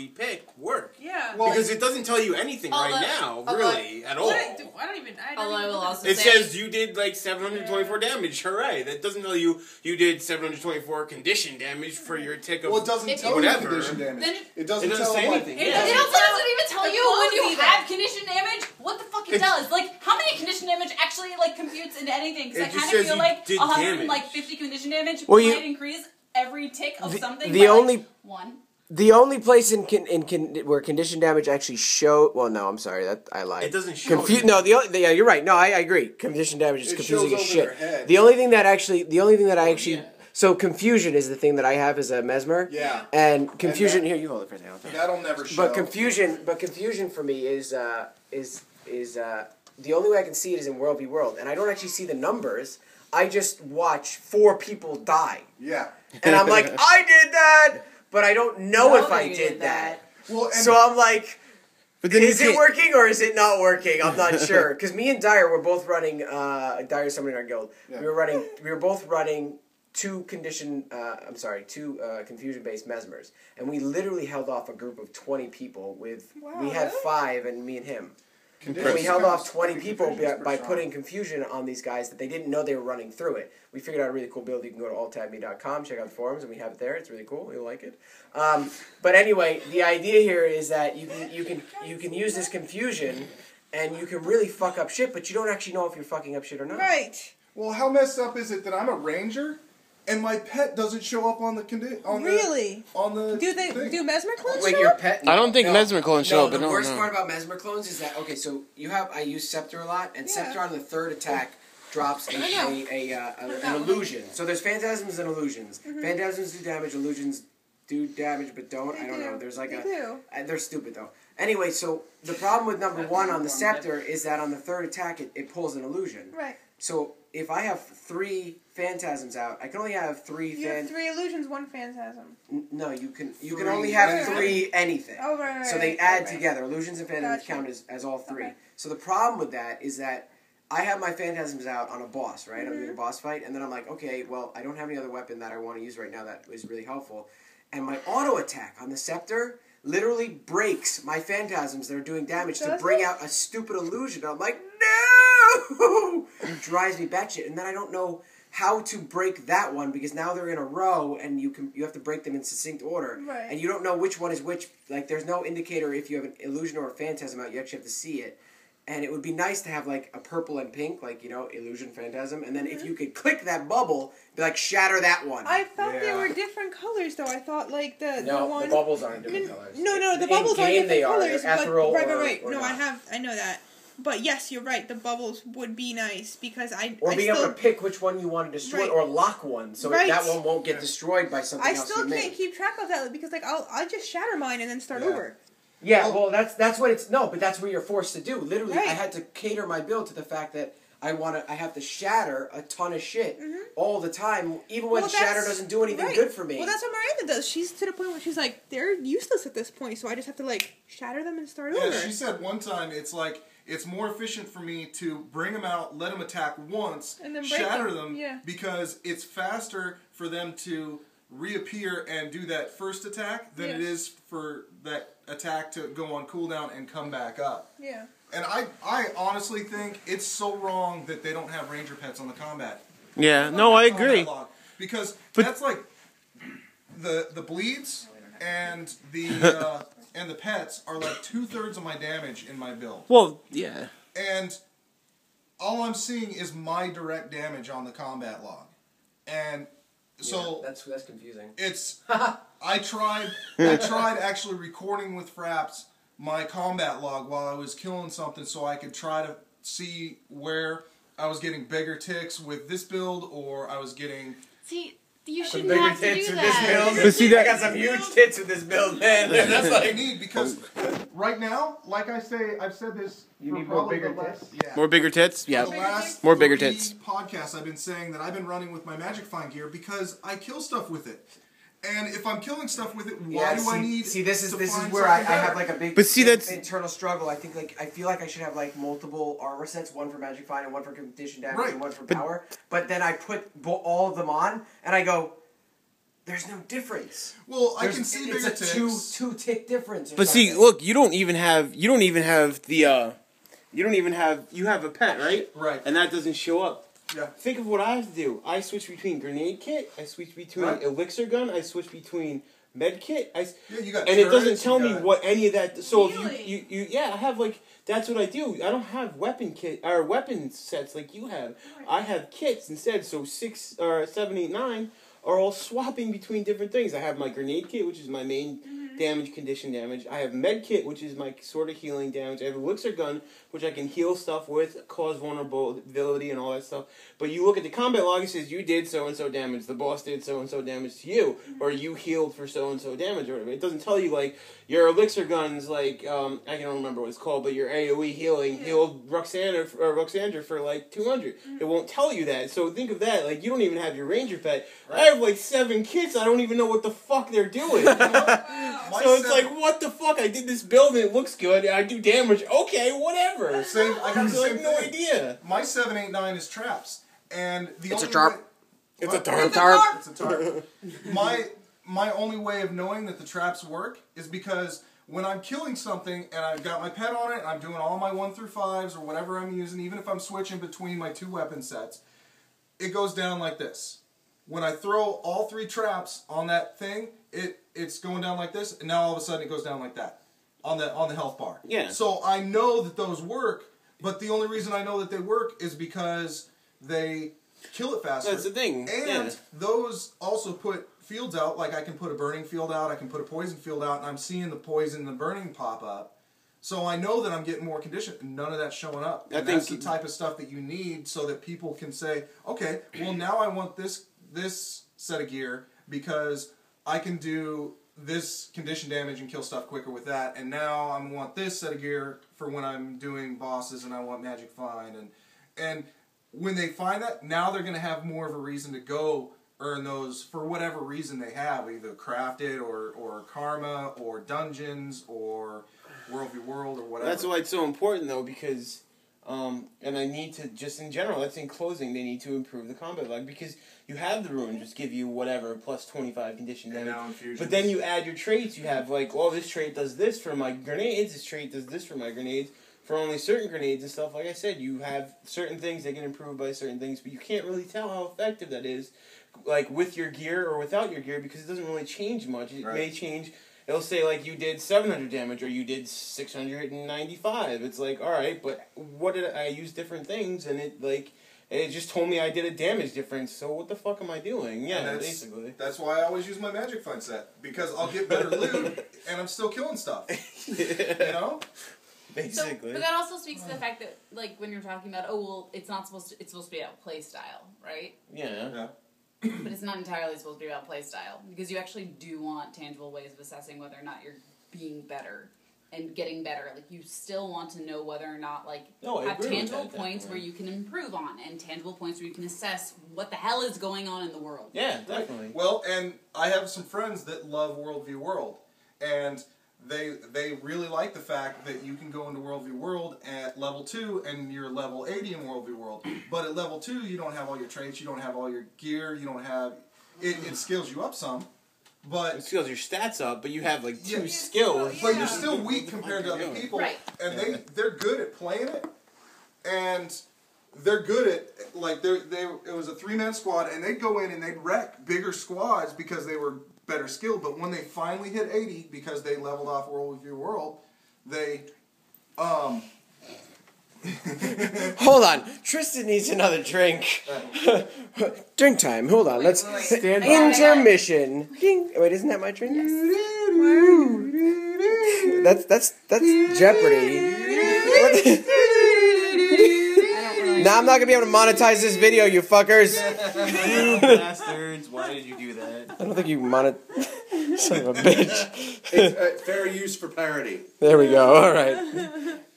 Speaker 2: pick work.
Speaker 3: Yeah.
Speaker 4: Well,
Speaker 2: Because it doesn't tell you anything right now, really, at all.
Speaker 3: I don't even.
Speaker 7: Although I will also
Speaker 2: It
Speaker 7: say,
Speaker 2: says you did like 724 damage. Hooray! That doesn't tell you did 724 condition damage for your tick of
Speaker 4: Well, it doesn't
Speaker 7: If
Speaker 4: tell
Speaker 7: you-
Speaker 4: you
Speaker 2: whatever.
Speaker 4: condition
Speaker 7: Then
Speaker 4: damage.
Speaker 7: it-
Speaker 4: It doesn't
Speaker 2: It doesn't
Speaker 4: tell
Speaker 2: say
Speaker 4: what-
Speaker 2: anything.
Speaker 3: It
Speaker 2: Yeah.
Speaker 7: It also doesn't even tell
Speaker 3: The
Speaker 7: you when
Speaker 3: code
Speaker 7: you
Speaker 3: either.
Speaker 7: have condition damage what the fuck it does. Like, how many condition damage actually like computes into anything? Because
Speaker 2: It
Speaker 7: I
Speaker 2: just
Speaker 7: kind
Speaker 2: says
Speaker 7: of feel
Speaker 2: you
Speaker 7: like
Speaker 2: did
Speaker 7: 150 condition damage
Speaker 1: Well, you-
Speaker 7: might increase every tick of something.
Speaker 1: the
Speaker 7: by,
Speaker 1: only-
Speaker 7: like, one.
Speaker 1: The only place where condition damage actually show. Well, no, I'm sorry. That I lied.
Speaker 2: It doesn't show.
Speaker 1: No, yeah, you're right. No, I agree. Condition damage is confusing as shit.
Speaker 4: Head.
Speaker 1: The only thing that I actually. So confusion is the thing that I have as a mesmer.
Speaker 4: Yeah.
Speaker 1: And confusion. Here, you hold it for a second.
Speaker 4: That'll never show.
Speaker 1: But confusion for me is the only way I can see it is in World v World, and I don't actually see the numbers. I just watch 4 people die.
Speaker 4: Yeah.
Speaker 1: And I'm like, I did that, but I don't know if I did that.
Speaker 4: Well,
Speaker 1: So I'm like,
Speaker 2: But then
Speaker 1: is it working or is it not working? I'm not sure. Because me and Dyer were both running. Dyer's somebody in our guild.
Speaker 4: Yeah.
Speaker 1: We were both running two confusion-based mesmers, and we literally held off a group of 20 people. We had 5, and me and him. And we held off 20 people by putting confusion on these guys that they didn't know they were running through it. We figured out a really cool build. You can go to alttabme.com, check out the forums, and we have it there. It's really cool. You'll like it. But anyway, the idea here is that you can use this confusion, and you can really fuck up shit, but you don't actually know if you're fucking up shit or not.
Speaker 3: Right.
Speaker 4: Well, how messed up is it that I'm a ranger and my pet doesn't show up on the
Speaker 3: Really? Do mesmer clones
Speaker 1: Wait,
Speaker 3: show
Speaker 1: your
Speaker 3: up?
Speaker 1: pet?
Speaker 8: I don't think mesmer clones show up.
Speaker 1: The
Speaker 8: but
Speaker 1: worst
Speaker 8: no.
Speaker 1: part about mesmer clones is that so I use Scepter a lot, and Scepter on the 3rd attack drops an illusion. So there's phantasms and illusions. Phantasms do damage, illusions do damage but don't. I don't know. There's like they're stupid though. Anyway, so the problem with number 1 on the Scepter is that on the 3rd attack it pulls an illusion.
Speaker 3: Right.
Speaker 1: So if I have 3 phantasms out, I can only have 3
Speaker 3: You have 3 illusions, 1 phantasm.
Speaker 1: No, you can only have 3 anything.
Speaker 3: Oh, right.
Speaker 1: So they add together. Illusions and phantasms count as all 3.
Speaker 3: Okay.
Speaker 1: So the problem with that is that I have my phantasms out on a boss, right? I'm doing a boss fight, and then I'm like, okay, well, I don't have any other weapon that I want to use right now that is really helpful. And my auto attack on the Scepter literally breaks my phantasms that are doing damage to bring out a stupid illusion. And I'm like, no! It drives me batshit. And then I don't know how to break that one because now they're in a row and you have to break them in succinct order.
Speaker 3: Right.
Speaker 1: And you don't know which one is which. Like, there's no indicator if you have an illusion or a phantasm out. You actually have to see it. And it would be nice to have, like, a purple and pink, like, illusion, phantasm. And then if you could click that bubble, be like, shatter that one.
Speaker 3: I thought they were different colors, though. I thought, like, the one...
Speaker 1: the bubbles aren't different colors.
Speaker 3: No, the bubbles aren't different colors.
Speaker 1: They're ethereal
Speaker 3: Right.
Speaker 1: Or
Speaker 3: No,
Speaker 1: not.
Speaker 3: I know that. But yes, you're right. The bubbles would be nice because
Speaker 1: Or being able to pick which one you want to destroy or lock one so that one won't get destroyed by something else you make.
Speaker 3: I still can't keep track of that because, like, I'll just shatter mine and then start over.
Speaker 1: Yeah, well, that's what it's... No, but that's what you're forced to do. Literally,
Speaker 3: Right.
Speaker 1: I had to cater my build to the fact that I have to shatter a ton of shit all the time, even when shatter doesn't do anything good for me.
Speaker 3: Well, that's what Miranda does. She's to the point where she's like, they're useless at this point, so I just have to, like, shatter them and start over.
Speaker 4: Yeah, she said one time it's like... It's more efficient for me to bring them out, let them attack once,
Speaker 3: and then break
Speaker 4: shatter them,
Speaker 3: Yeah.
Speaker 4: because it's faster for them to reappear and do that first attack than it is for that attack to go on cooldown and come back up.
Speaker 3: Yeah.
Speaker 4: And I honestly think it's so wrong that they don't have ranger pets on the combat.
Speaker 8: Yeah, no, I agree.
Speaker 4: Because that's like the bleeds and the and the pets are like 2/3 of my damage in my build.
Speaker 8: Well, yeah.
Speaker 4: And all I'm seeing is my direct damage on the combat log. And so
Speaker 1: that's confusing.
Speaker 4: It's I tried actually recording with Fraps my combat log while I was killing something so I could try to see where I was getting bigger ticks with this build or I was getting
Speaker 9: you shouldn't have to do that.
Speaker 8: But see,
Speaker 1: I got some huge tits with this build, man.
Speaker 4: That's what I need because right now, like I've said this.
Speaker 1: You need more bigger tits.
Speaker 4: Yeah.
Speaker 8: More bigger tits? Yeah.
Speaker 4: For the last
Speaker 8: More bigger
Speaker 4: 3
Speaker 8: tits.
Speaker 4: podcasts I've been saying that I've been running with my Magic Find gear because I kill stuff with it. And if I'm killing stuff with it, why do I need
Speaker 1: this is
Speaker 4: find
Speaker 1: where I
Speaker 4: something
Speaker 1: have
Speaker 4: better?
Speaker 1: like a big internal struggle. I think I feel like I should have like multiple armor sets, one for Magic Find and one for condition damage and one for power. But then I put all of them on and I go, there's no difference.
Speaker 4: Well, I can see bigger
Speaker 1: ticks.
Speaker 4: ticks.
Speaker 1: two tick difference.
Speaker 8: But see, look, you have a pet, right?
Speaker 4: Right.
Speaker 8: And that doesn't show up.
Speaker 4: Yeah.
Speaker 8: Think of what I have to do. I switch between grenade kit, I switch between elixir gun, I switch between med kit.
Speaker 4: You got
Speaker 8: and it doesn't
Speaker 4: turrets,
Speaker 8: tell me what any of that. So
Speaker 3: Really?
Speaker 8: if you I have like that's what I do. I don't have weapon kit or weapon sets like you have. I have kits instead. So 6 or 7, 8, 9 are all swapping between different things. I have my grenade kit, which is my main damage, condition damage. I have med kit, which is my sort of healing damage. I have elixir gun, which I can heal stuff with, cause vulnerability and all that stuff. But you look at the combat log, it says you did so-and-so damage, the boss did so-and-so damage to you, or you healed for so-and-so damage, or whatever. It doesn't tell you, like, your elixir guns, like, I can't remember what it's called, but your AoE healing healed Roxandra for, like, 200. It won't tell you that. So think of that. Like, you don't even have your ranger pet. Right. I have, like, 7 kits. I don't even know what the fuck they're doing. So it's like, what the fuck? I did this build and it looks good. I do damage. Okay, whatever.
Speaker 4: I got the same
Speaker 8: no idea.
Speaker 4: My 789 is traps, and
Speaker 1: It's a tarp.
Speaker 8: It's a
Speaker 4: tarp. My only way of knowing that the traps work is because when I'm killing something and I've got my pet on it and I'm doing all my 1 through 5s or whatever I'm using, even if I'm switching between my 2 weapon sets, it goes down like this. When I throw all 3 traps on that thing, it's going down like this, and now all of a sudden it goes down like that on the health bar.
Speaker 8: Yeah.
Speaker 4: So I know that those work, but the only reason I know that they work is because they kill it faster.
Speaker 8: That's the thing.
Speaker 4: And those also put fields out, like I can put a burning field out, I can put a poison field out, and I'm seeing the poison and the burning pop up. So I know that I'm getting more condition, and none of that's showing up. And that's the type of stuff that you need so that people can say, okay, well now I want this set of gear because I can do this condition damage and kill stuff quicker with that, and now I want this set of gear for when I'm doing bosses and I want magic find, and when they find that, now they're going to have more of a reason to go earn those for whatever reason they have, either crafted or karma or dungeons or World v World or whatever.
Speaker 8: That's why it's so important though, because and I need to, just in general, that's in closing, they need to improve the combat log, because you have the runes just give you whatever, plus 25 condition damage. But then you add your traits, you have like, oh, this trait does this for my grenades, this trait does this for my grenades, for only certain grenades and stuff. Like I said, you have certain things that get improved by certain things, but you can't really tell how effective that is, like with your gear or without your gear, because it doesn't really change much. It may change. It'll say, like, you did 700 damage, or you did 695. It's like, alright, but what did I use different things, and it just told me I did a damage difference, so what the fuck am I doing? Yeah, basically.
Speaker 4: That's why I always use my magic find set, because I'll get better loot, and I'm still killing stuff. You know?
Speaker 8: Basically.
Speaker 7: So, but that also speaks to the fact that, like, when you're talking about, oh, well, it's supposed to be about play style, right?
Speaker 8: Yeah.
Speaker 7: But it's not entirely supposed to be about playstyle, because you actually do want tangible ways of assessing whether or not you're being better and getting better. Like, you still want to know whether or not, like, have tangible points where you can improve on, and tangible points where you can assess what the hell is going on in the world.
Speaker 8: Yeah, definitely.
Speaker 4: Well, and I have some friends that love World v World, and they really like the fact that you can go into World v World at level 2 and you're level 80 in World v World. But at level 2 you don't have all your traits, you don't have all your gear, you don't have... It scales you up some, but...
Speaker 8: It scales your stats up, but you have like 2 skills.
Speaker 4: But you're still weak compared to other people.
Speaker 7: Right.
Speaker 4: And they're good at playing it, and they're good at... Like, it was a 3-man squad, and they'd go in and they'd wreck bigger squads because they were better skilled, but when they finally hit 80, because they leveled off World v World, they,
Speaker 1: Hold on. Tristan needs another drink. Drink time. Hold on. Let's... Intermission. Ding. Wait, isn't that my drink? Yes. That's Jeopardy. Now I'm not gonna be able to monetize this video, you fuckers.
Speaker 8: You bastards! Why did you do that?
Speaker 1: I don't think you son of a bitch.
Speaker 5: It's fair use for parody.
Speaker 1: There we go. All right.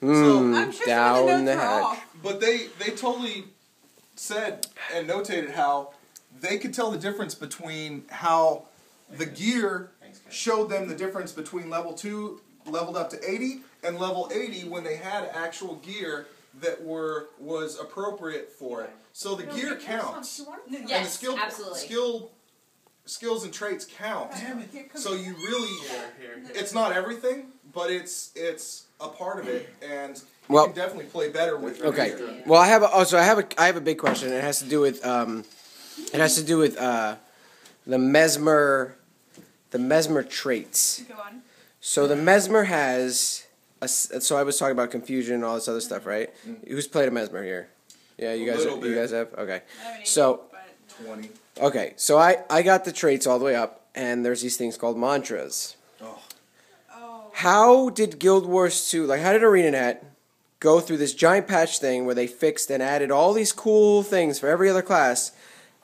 Speaker 3: I'm sure
Speaker 1: Down the hatch.
Speaker 4: But they totally said and notated how they could tell the difference between how the gear showed them the difference between level 2 leveled up to 80 and level 80 when they had actual gear that was appropriate for it. So the gear counts.
Speaker 7: Yes,
Speaker 4: and the
Speaker 7: absolutely.
Speaker 4: skills and traits count. So you really, it's not everything, but it's a part of it, and you can definitely play better with your gear.
Speaker 1: Well, I have a big question. It has to do with the mesmer traits.
Speaker 3: Go on.
Speaker 1: So the mesmer has so I was talking about confusion and all this other stuff, right? Who's played a mesmer here? Yeah, you guys have? Okay. So
Speaker 4: 20.
Speaker 1: Okay, so I got the traits all the way up, and there's these things called mantras.
Speaker 4: Oh.
Speaker 1: How did Guild Wars 2, like, how did ArenaNet go through this giant patch thing where they fixed and added all these cool things for every other class,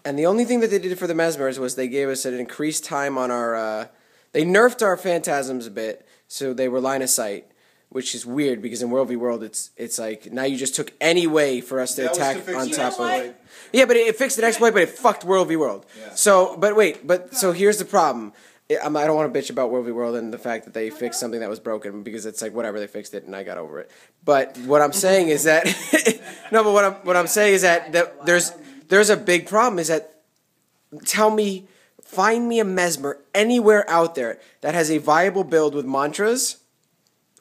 Speaker 1: and the only thing that they did for the Mesmers was they gave us an increased time on our, they nerfed our Phantasms a bit, so they were line of sight, which is weird because in World v World it's like, now you just took any way for us to attack on top of... Yeah, but it fixed an exploit, but it fucked World v World. Yeah. So, but wait, so here's the problem. I don't want to bitch about World v World and the fact that they fixed something that was broken because it's like whatever, they fixed it and I got over it. But what I'm saying is that no, but what I'm saying is that there's a big problem is that find me a Mesmer anywhere out there that has a viable build with mantras,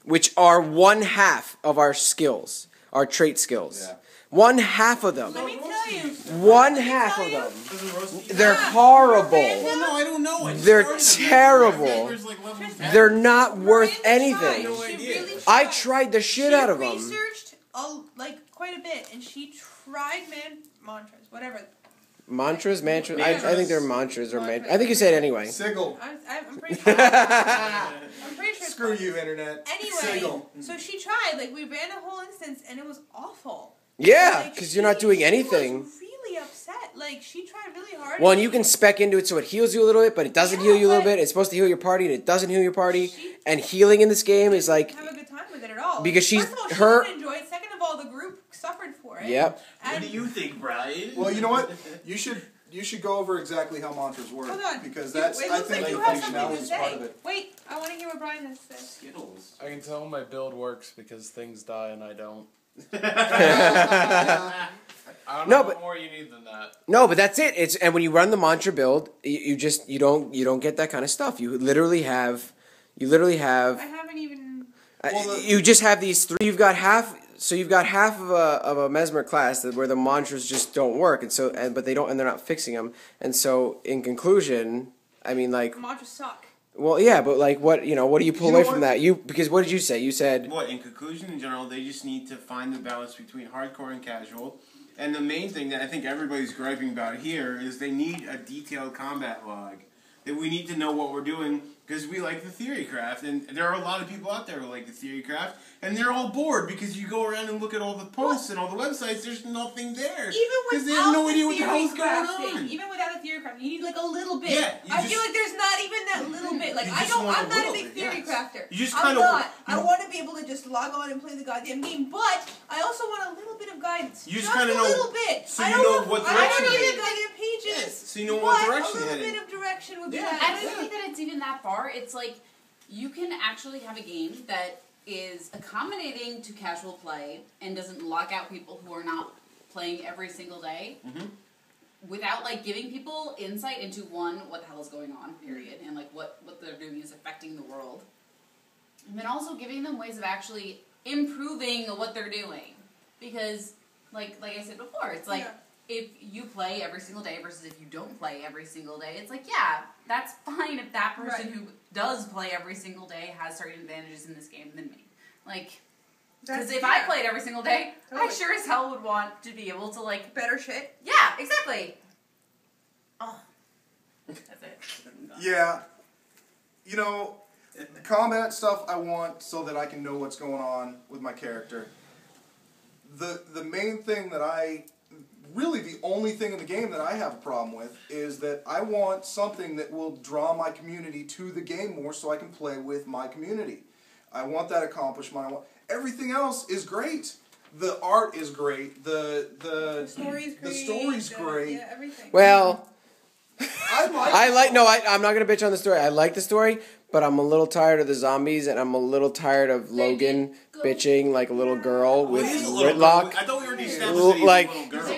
Speaker 1: which are 1/2 of our skills, our trait skills. Yeah. 1/2 of them.
Speaker 3: Let me tell you.
Speaker 1: 1/2 of them. They're horrible.
Speaker 2: Well, no, I don't know.
Speaker 1: They're terrible. They're not worth anything.
Speaker 3: Really
Speaker 1: I tried the shit out of them.
Speaker 3: She researched like quite a bit, and she tried mantras, whatever.
Speaker 1: Mantras? I think they're mantras or I think you said it anyway.
Speaker 4: Sigil.
Speaker 3: I'm pretty sure. I'm pretty sure.
Speaker 4: Screw you, internet.
Speaker 3: Anyway,
Speaker 4: Sigil.
Speaker 3: so she tried. Like we ran a whole instance, and it was awful.
Speaker 1: Yeah, because you're not doing anything.
Speaker 3: She was really upset. Like she tried really hard.
Speaker 1: Well, and you can spec into it so it heals you a little bit, but it doesn't heal you a little bit. It's supposed to heal your party, and it doesn't heal your party. And healing in this game is like
Speaker 3: have a good time with it at all.
Speaker 1: Because
Speaker 3: First of all, she didn't enjoy it. Second of all, the group suffered for it.
Speaker 1: Yep.
Speaker 2: What do you think, Brian?
Speaker 4: Well, you know what? You should go over exactly how mantras work.
Speaker 3: Hold on.
Speaker 4: Because that's
Speaker 3: It
Speaker 4: I
Speaker 3: looks
Speaker 4: think
Speaker 3: like
Speaker 4: the
Speaker 3: you have something
Speaker 4: functionality
Speaker 3: to
Speaker 4: is part of
Speaker 3: say.
Speaker 4: it.
Speaker 3: Wait, I want to hear what Brian has to say.
Speaker 2: Skittles.
Speaker 6: I can tell my build works because things die and I don't. I don't know what more you need than that.
Speaker 1: No, but that's it. And when you run the mantra build, you don't get that kind of stuff. You literally have.
Speaker 3: I haven't even.
Speaker 1: You just have these three. You've got half. So you've got half of a Mesmer class where the mantras just don't work, but they don't, and they're not fixing them. And so, in conclusion, I mean, like
Speaker 3: mantras suck.
Speaker 1: Well, yeah, but like, what do you pull away from that? Because what did you say? You said
Speaker 2: what? In conclusion, in general, they just need to find the balance between hardcore and casual. And the main thing that I think everybody's griping about here is they need a detailed combat log. That we need to know what we're doing because we like the theory craft, and there are a lot of people out there who like the theory craft, and they're all bored because you go around and look at all the posts and all the websites. There's nothing there because they have no idea what the hell's going on.
Speaker 3: Even without a theory craft, you need like a little bit.
Speaker 2: Yeah,
Speaker 3: I feel like there's not even that little bit. Like I'm not a big theory crafter.
Speaker 2: You just
Speaker 3: I'm not. I want to be able to just log on and play the goddamn game, but I also want a little bit of guidance.
Speaker 2: You just kind of know
Speaker 3: a little bit.
Speaker 2: So you know what direction.
Speaker 3: I don't need the goddamn pages.
Speaker 2: Yes, so you know what direction
Speaker 3: a
Speaker 2: you're
Speaker 3: little
Speaker 2: heading.
Speaker 3: bit of direction would be
Speaker 7: Yeah,
Speaker 3: nice.
Speaker 7: I don't think that it's even that far. It's like you can actually have a game that is accommodating to casual play and doesn't lock out people who are not playing every single day without like giving people insight into what the hell is going on, period, and like what they're doing is affecting the world. And then also giving them ways of actually improving what they're doing. Because like I said before, it's like if you play every single day versus if you don't play every single day, it's like, yeah, that's fine if that person who does play every single day has certain advantages in this game than me. Like, because if I played every single day, I sure as hell would want to be able to, like...
Speaker 3: Better shit?
Speaker 7: Yeah, exactly. Oh. That's it.
Speaker 4: Yeah. You know, combat stuff I want so that I can know what's going on with my character. The main thing that really the only thing in the game that I have a problem with is that I want something that will draw my community to the game more so I can play with my community. I want that accomplishment. Everything else is great. The art is great. The story's great. The story's great.
Speaker 3: Yeah, everything.
Speaker 1: well.
Speaker 4: I'm
Speaker 1: not gonna bitch on the story. I like the story, but I'm a little tired of the zombies, and I'm a little tired of Logan bitching like a little girl with Whitlock.
Speaker 2: I thought we already established
Speaker 1: like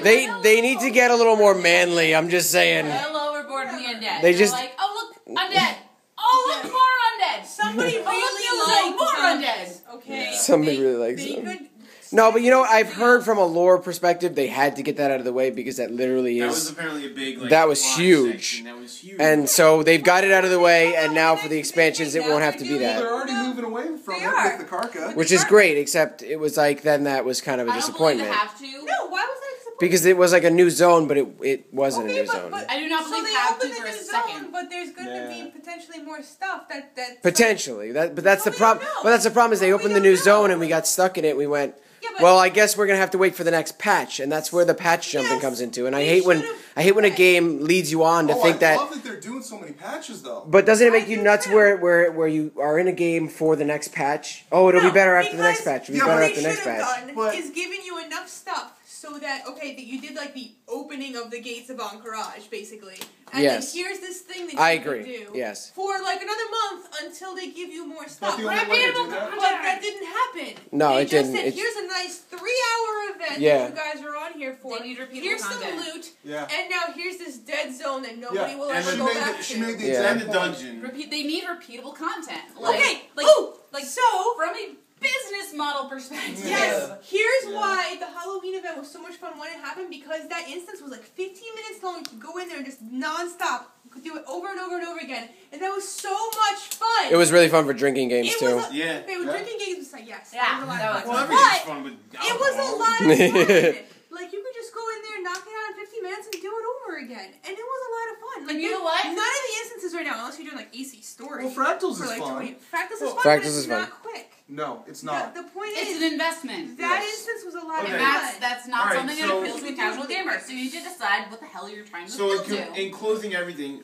Speaker 1: they need to get a little more manly. I'm just saying.
Speaker 7: Hello, overboard me undead.
Speaker 1: They just
Speaker 7: like, oh look, undead. Oh look, more undead.
Speaker 3: Somebody really likes
Speaker 7: more undead.
Speaker 3: Okay.
Speaker 1: Somebody really likes them. No, but I've heard from a lore perspective they had to get that out of the way because that literally is...
Speaker 2: That was apparently a big, like,
Speaker 1: that was huge.
Speaker 2: That was huge.
Speaker 1: And so they've got it out of the way, and now for the expansions it won't have to be that.
Speaker 4: They're already moving away from it with the Karka.
Speaker 1: Which is great, except it was like, then that was kind of a disappointment.
Speaker 7: I don't believe they have to.
Speaker 3: No, why was that
Speaker 1: Because it was like a new zone, but it wasn't a new zone.
Speaker 3: But
Speaker 7: I do not
Speaker 3: so
Speaker 7: believe
Speaker 3: they
Speaker 7: have
Speaker 3: opened
Speaker 7: to
Speaker 3: a
Speaker 7: for a
Speaker 3: new
Speaker 7: second.
Speaker 3: zone, but there's going to be potentially more stuff that
Speaker 1: Potentially, but that's the
Speaker 3: we
Speaker 1: problem.
Speaker 3: don't know.
Speaker 1: But that's the problem is they
Speaker 3: But we
Speaker 1: opened the
Speaker 3: don't
Speaker 1: new
Speaker 3: know.
Speaker 1: zone and we got stuck in it. We went.
Speaker 3: Yeah, but
Speaker 1: Well, I guess we're gonna have to wait for the next patch, and that's where the patch jumping
Speaker 3: Yes,
Speaker 1: comes into. And I
Speaker 3: they
Speaker 1: hate when
Speaker 3: should've-
Speaker 1: a game leads you on to think
Speaker 4: I
Speaker 1: that.
Speaker 4: love that they're doing so many patches though.
Speaker 1: But doesn't it make
Speaker 3: I
Speaker 1: you
Speaker 3: do
Speaker 1: nuts
Speaker 3: too.
Speaker 1: where you are in a game for the next patch? Oh, it'll be better after the next
Speaker 3: because
Speaker 1: patch. It'll be
Speaker 4: Yeah,
Speaker 1: better
Speaker 3: what
Speaker 1: after the
Speaker 3: they
Speaker 1: next
Speaker 3: should have
Speaker 1: patch.
Speaker 3: done
Speaker 4: But-
Speaker 3: is given you enough stuff so that that you did like the opening of the gates of Encourage basically, and
Speaker 1: Yes.
Speaker 3: then here's this thing that
Speaker 1: I
Speaker 3: you
Speaker 1: agree.
Speaker 3: can do
Speaker 1: Yes.
Speaker 3: for like another month until they give you more
Speaker 4: Not
Speaker 3: stuff.
Speaker 4: the only way to do that.
Speaker 3: But that didn't happen.
Speaker 1: No,
Speaker 3: they
Speaker 1: it
Speaker 3: just
Speaker 1: didn't.
Speaker 3: Said,
Speaker 1: It's-
Speaker 3: here's a nice 3-hour event
Speaker 1: Yeah.
Speaker 3: that you guys are on here for.
Speaker 7: They need repeatable
Speaker 3: Here's
Speaker 7: content.
Speaker 3: some loot,
Speaker 4: Yeah.
Speaker 3: and now here's this dead zone that nobody
Speaker 4: Yeah.
Speaker 3: will
Speaker 2: And
Speaker 3: ever
Speaker 2: she
Speaker 3: go
Speaker 2: made
Speaker 3: back
Speaker 4: She
Speaker 3: to.
Speaker 4: made the
Speaker 1: Yeah.
Speaker 4: exact
Speaker 2: And the
Speaker 4: point.
Speaker 2: dungeon.
Speaker 7: They need repeatable content. Like,
Speaker 3: Okay.
Speaker 7: like,
Speaker 3: like
Speaker 7: so from a business model perspective.
Speaker 3: Yes, here's
Speaker 4: Yeah.
Speaker 3: why the Halloween event was so much fun when it happened, because that instance was like 15 minutes long. You could go in there and just non-stop. You could do it over and over and over again. And that was so much fun.
Speaker 1: It was really fun for drinking games
Speaker 3: It
Speaker 1: too.
Speaker 3: was
Speaker 2: Yeah.
Speaker 3: They were drinking games and stuff, yes.
Speaker 7: Yeah,
Speaker 3: that was a lot
Speaker 7: that
Speaker 3: of
Speaker 7: was
Speaker 3: fun.
Speaker 2: Well, everything's
Speaker 3: But
Speaker 2: fun with
Speaker 3: it was a
Speaker 2: alcohol.
Speaker 3: lot of fun. Like, you could just go in there, knock it out in 15 minutes, and do it over again. And it was a lot of fun. Like,
Speaker 7: And you know what?
Speaker 3: None of the instances right now, unless you're doing like AC Story.
Speaker 4: Well, Fractals
Speaker 3: for
Speaker 4: is
Speaker 3: like
Speaker 4: fun.
Speaker 3: 20 Fractals is fun,
Speaker 1: Fractals
Speaker 3: but it's
Speaker 1: is fun.
Speaker 3: not quick.
Speaker 4: No, it's not.
Speaker 3: The point
Speaker 7: It's
Speaker 3: is,
Speaker 7: an investment.
Speaker 3: that
Speaker 4: Yes.
Speaker 3: instance was a lot
Speaker 2: Okay.
Speaker 3: of
Speaker 7: And
Speaker 3: fun.
Speaker 7: that's not
Speaker 2: Alright,
Speaker 7: something
Speaker 2: so-
Speaker 7: that appeals to a casual gamer. So you need to decide what the hell you're trying to
Speaker 2: So
Speaker 7: appeal to.
Speaker 2: in closing everything,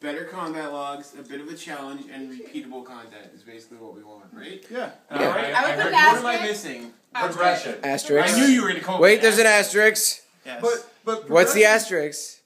Speaker 2: better combat logs, a bit of a challenge, and repeatable content is basically what we want, right?
Speaker 4: Yeah.
Speaker 7: I would put an
Speaker 2: What am I
Speaker 7: asterisk.
Speaker 2: missing?
Speaker 5: Progression.
Speaker 1: Asterisk.
Speaker 2: I knew you were going to call
Speaker 1: Wait, there's an asterisk.
Speaker 2: Yes.
Speaker 4: But
Speaker 1: What's the
Speaker 4: progression-
Speaker 1: asterisk?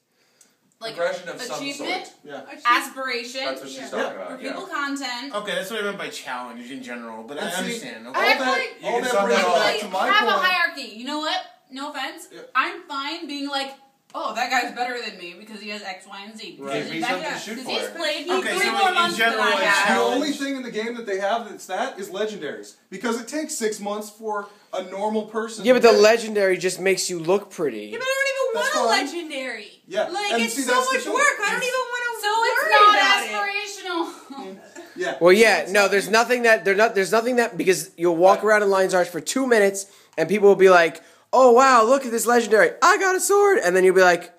Speaker 7: Like
Speaker 5: Progression of some
Speaker 7: achievement,
Speaker 5: sort.
Speaker 4: Yeah.
Speaker 7: aspiration,
Speaker 5: That's what she's
Speaker 3: Yeah.
Speaker 5: talking about.
Speaker 7: repeatable
Speaker 5: Yeah.
Speaker 7: content.
Speaker 2: Okay, that's what I meant by challenge in general, but I
Speaker 4: And see,
Speaker 2: understand.
Speaker 4: all
Speaker 2: Okay.
Speaker 7: I
Speaker 4: that,
Speaker 7: actually-
Speaker 4: all
Speaker 5: You
Speaker 4: that
Speaker 5: can
Speaker 4: brings
Speaker 5: sum
Speaker 4: it
Speaker 5: that
Speaker 4: back
Speaker 5: up.
Speaker 4: to
Speaker 7: Like,
Speaker 4: my
Speaker 7: have a
Speaker 4: point.
Speaker 7: hierarchy. You know what? No offense.
Speaker 4: Yeah.
Speaker 7: I'm fine being like, oh, that guy's better than me because he has X, Y, and Z.
Speaker 4: Right.
Speaker 5: Give me something to shoot
Speaker 7: Because he's
Speaker 5: for.
Speaker 7: played me
Speaker 2: Okay,
Speaker 7: 3
Speaker 2: so
Speaker 7: more
Speaker 2: in
Speaker 7: months than
Speaker 2: general,
Speaker 7: I
Speaker 2: it's
Speaker 7: have.
Speaker 4: The
Speaker 2: challenge.
Speaker 4: only thing in the game that they have that's that is legendaries. Because it takes 6 months for a normal person
Speaker 1: Yeah, but
Speaker 4: to
Speaker 1: the
Speaker 4: get it.
Speaker 1: legendary just makes you look pretty.
Speaker 3: Yeah, but I don't even
Speaker 4: That's
Speaker 3: want a
Speaker 4: fine.
Speaker 3: legendary.
Speaker 4: Yeah,
Speaker 3: Like,
Speaker 4: and
Speaker 3: it's
Speaker 4: see,
Speaker 3: so
Speaker 4: that's the
Speaker 3: much
Speaker 4: thing.
Speaker 3: work. I don't even want to
Speaker 7: So it's
Speaker 3: worry
Speaker 7: not
Speaker 3: about it.
Speaker 7: aspirational.
Speaker 4: Yeah.
Speaker 1: Well, yeah, no, there's nothing that there's nothing that because you'll walk around in Lion's Arch for 2 minutes and people will be like, "Oh wow, look at this legendary! I got a sword," and then you'll be like,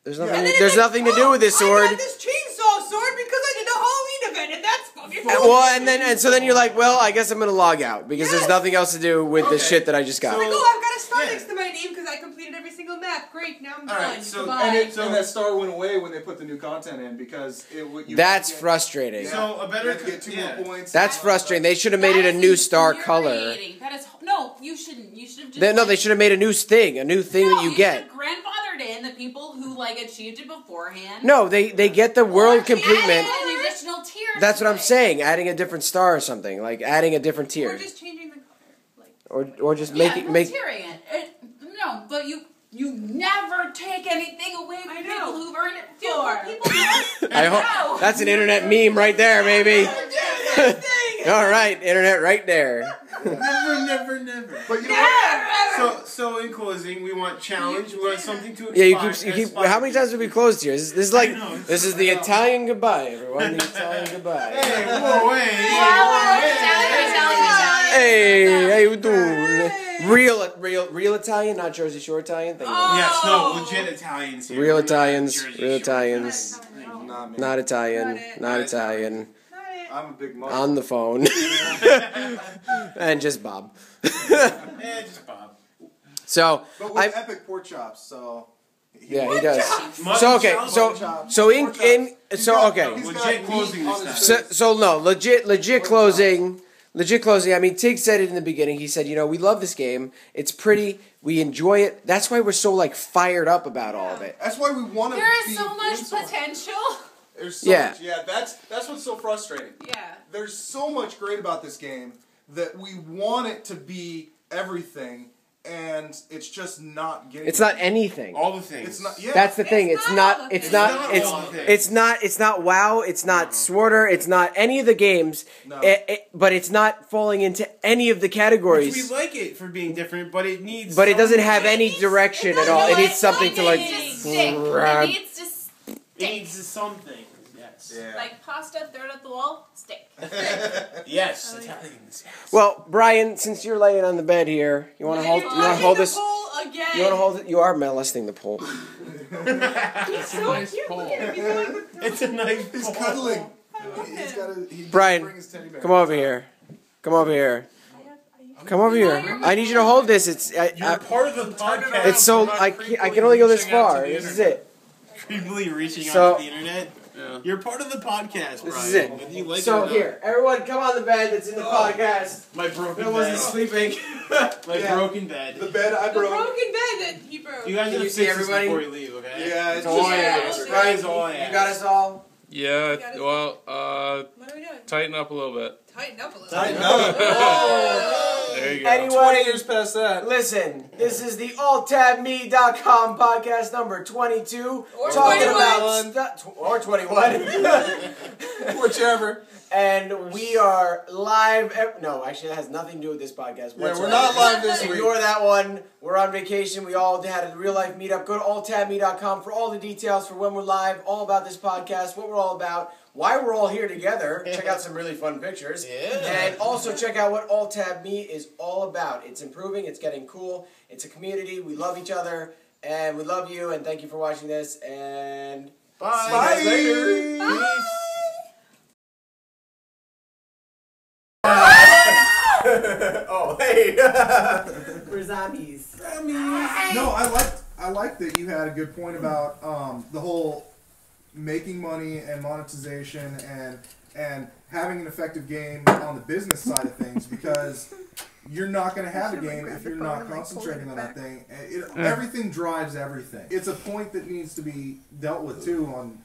Speaker 1: "There's nothing.
Speaker 3: And then
Speaker 1: There's
Speaker 3: it's like,
Speaker 1: nothing to do with this
Speaker 3: I
Speaker 1: sword."
Speaker 3: got this chainsaw sword because I did the Halloween event, and that's fucking
Speaker 1: Well, so then you're like, "Well, I guess I'm gonna log out because there's
Speaker 3: Yes.
Speaker 1: nothing else to do with the
Speaker 2: Okay.
Speaker 1: shit that I just got."
Speaker 3: Like, oh, I've got a star
Speaker 2: Yeah.
Speaker 3: next to my name because I completed every single map. Great, now I'm
Speaker 2: All
Speaker 3: done.
Speaker 2: right, so-
Speaker 3: Goodbye.
Speaker 4: And that star went away when they put the new content in because you
Speaker 1: That's
Speaker 4: get-
Speaker 1: frustrating.
Speaker 4: Yeah.
Speaker 2: So a better
Speaker 4: You have to get 2
Speaker 2: yeah.
Speaker 4: more points.
Speaker 1: That's frustrating. They should have made it a
Speaker 7: That
Speaker 1: new
Speaker 7: is
Speaker 1: star color.
Speaker 7: infuriating. That is no. You shouldn't. You should have just.
Speaker 1: No, they should have made a new thing that
Speaker 7: No,
Speaker 1: you get.
Speaker 7: should have grandfathered in the people who like achieved it beforehand.
Speaker 1: No, they get the world
Speaker 7: Or
Speaker 1: completement.
Speaker 7: added an additional tier.
Speaker 1: That's
Speaker 7: to
Speaker 1: what I'm
Speaker 7: it.
Speaker 1: saying. Adding a different star or something, like adding a different
Speaker 3: Or
Speaker 1: tier,
Speaker 3: just changing the color. Like,
Speaker 1: or just
Speaker 7: Yeah,
Speaker 1: make.
Speaker 7: tiering it. No, but you never take anything away from
Speaker 3: I know.
Speaker 7: people who've earned it
Speaker 3: dude,
Speaker 7: before.
Speaker 3: what people do.
Speaker 1: I hope that's an internet meme right there, baby. All right, internet right there.
Speaker 2: Never.
Speaker 4: But you know what?
Speaker 2: So in closing, we want challenge. We want something to
Speaker 1: Yeah,
Speaker 2: inspire.
Speaker 1: you keep. How many times have we closed here? This is like
Speaker 2: I know.
Speaker 1: this is the Italian goodbye, everyone. The Italian goodbye.
Speaker 2: Hey, whoa, hey,
Speaker 1: Hey, how you doing? Real Italian, not Jersey Shore Italian. Thank you.
Speaker 2: Yes, no, legit Italians here.
Speaker 1: Real
Speaker 2: We're not
Speaker 1: Italians,
Speaker 2: Jersey
Speaker 1: real
Speaker 2: Shore
Speaker 1: Italians.
Speaker 4: Not me.
Speaker 1: Not Italian,
Speaker 3: Not it.
Speaker 1: not Italian.
Speaker 4: I'm a big mother.
Speaker 1: On the phone, and just Bob.
Speaker 2: Just Bob.
Speaker 1: So
Speaker 4: But with
Speaker 1: I.
Speaker 4: epic pork chops, so.
Speaker 1: Yeah, he does.
Speaker 2: Mutton
Speaker 1: So okay,
Speaker 2: chops,
Speaker 1: so
Speaker 2: mutton chops.
Speaker 1: so in
Speaker 4: He's
Speaker 1: so
Speaker 4: got-
Speaker 1: okay.
Speaker 4: he's got
Speaker 2: Legit
Speaker 4: meat
Speaker 2: closing
Speaker 4: on
Speaker 2: this
Speaker 4: his
Speaker 2: time.
Speaker 4: face.
Speaker 1: So no, legit closing. Legit closing. I mean, Tig said it in the beginning. He said, you know, we love this game. It's pretty. We enjoy it. That's why we're so like fired up about all of it.
Speaker 4: That's why we want to.
Speaker 7: There is so much potential.
Speaker 4: There's so
Speaker 1: Yeah.
Speaker 4: much. Yeah, that's what's so frustrating.
Speaker 7: Yeah.
Speaker 4: There's so much great about this game that we want it to be everything, and it's just not getting.
Speaker 1: It's not anything.
Speaker 2: All the things.
Speaker 4: It's not. Yeah.
Speaker 1: That's the thing. It's
Speaker 3: not
Speaker 1: not.
Speaker 3: all the
Speaker 1: It's
Speaker 3: things.
Speaker 1: not.
Speaker 2: It's
Speaker 1: It's
Speaker 2: not all the things.
Speaker 1: it's not. It's not WoW. It's not Sworder. It's not any of the games.
Speaker 4: No.
Speaker 1: But it's not falling into any of the
Speaker 2: Which
Speaker 1: categories.
Speaker 2: we like it for being different, but it needs.
Speaker 1: But it doesn't
Speaker 2: something.
Speaker 1: have any direction at all. It needs something to like.
Speaker 7: It needs to stick.
Speaker 1: grab.
Speaker 7: It needs to stick.
Speaker 2: It needs something. Yes.
Speaker 4: Yeah.
Speaker 7: Like pasta, throw it at the wall, stick.
Speaker 2: Yes. Italians. Yes.
Speaker 1: Well, Brian, since you're laying on the bed here, you want to hold. You want to hold this.
Speaker 3: again.
Speaker 1: You want to hold it? You are molesting the pole.
Speaker 3: He's so
Speaker 6: nice
Speaker 3: cute.
Speaker 6: pole.
Speaker 3: Look at him. He's like,
Speaker 8: It's a nice.
Speaker 4: He's cuddling.
Speaker 3: He's
Speaker 1: Brian, come over here. Come over here. Come over here. I need you to hold this.
Speaker 8: You're part of the podcast.
Speaker 1: It's so I can only go this far. This is it.
Speaker 8: Creepily reaching
Speaker 1: So-
Speaker 8: out to the internet.
Speaker 6: Yeah.
Speaker 8: You're part of the podcast, Brian.
Speaker 1: This is it.
Speaker 8: Whether you like it or
Speaker 1: So
Speaker 8: not.
Speaker 1: here, everyone, come on the bed that's in the podcast.
Speaker 8: My broken
Speaker 1: No one's
Speaker 8: bed.
Speaker 1: sleeping.
Speaker 8: My broken bed.
Speaker 4: The bed I
Speaker 3: the
Speaker 4: broke.
Speaker 3: broken bed that he broke.
Speaker 8: You guys
Speaker 1: Can
Speaker 8: have
Speaker 1: you
Speaker 8: to
Speaker 1: see
Speaker 8: fix this
Speaker 1: everybody?
Speaker 8: before you leave, okay?
Speaker 4: Yeah,
Speaker 1: That's all I
Speaker 3: Yeah.
Speaker 1: ask.
Speaker 8: That is all I
Speaker 1: You
Speaker 8: ask.
Speaker 1: got us all.
Speaker 6: Yeah.
Speaker 3: got it.
Speaker 6: Well,
Speaker 3: What are we doing?
Speaker 6: tighten up a little bit.
Speaker 3: Tighten up a little.
Speaker 4: Tighten up.
Speaker 6: There you go.
Speaker 1: Anyway,
Speaker 4: 20 years past that.
Speaker 1: listen, this is the alttabme.com podcast number 22.
Speaker 3: Or
Speaker 1: talking
Speaker 3: 21.
Speaker 1: about or 21.
Speaker 4: Whichever.
Speaker 1: And we are live. No, actually, that has nothing to do with this podcast.
Speaker 4: Yeah, we're not live this week.
Speaker 1: Ignore that one. We're on vacation. We all had a real life meetup. Go to alttabme.com for all the details for when we're live, all about this podcast, what we're all about, why we're all here together. Check out some really fun pictures.
Speaker 8: Yeah.
Speaker 1: And also check out what Alt-Tab-Me is all about. It's improving. It's getting cool. It's a community. We love each other. And we love you. And thank you for watching this. And
Speaker 8: Bye.
Speaker 1: see you guys later.
Speaker 8: Peace.
Speaker 1: Oh, hey. We're zombies.
Speaker 4: No, I like that you had a good point about the whole making money and monetization and having an effective game on the business side of things, because you're not going to have a game if you're not concentrating on that thing. Everything drives everything. It's a point that needs to be dealt with too on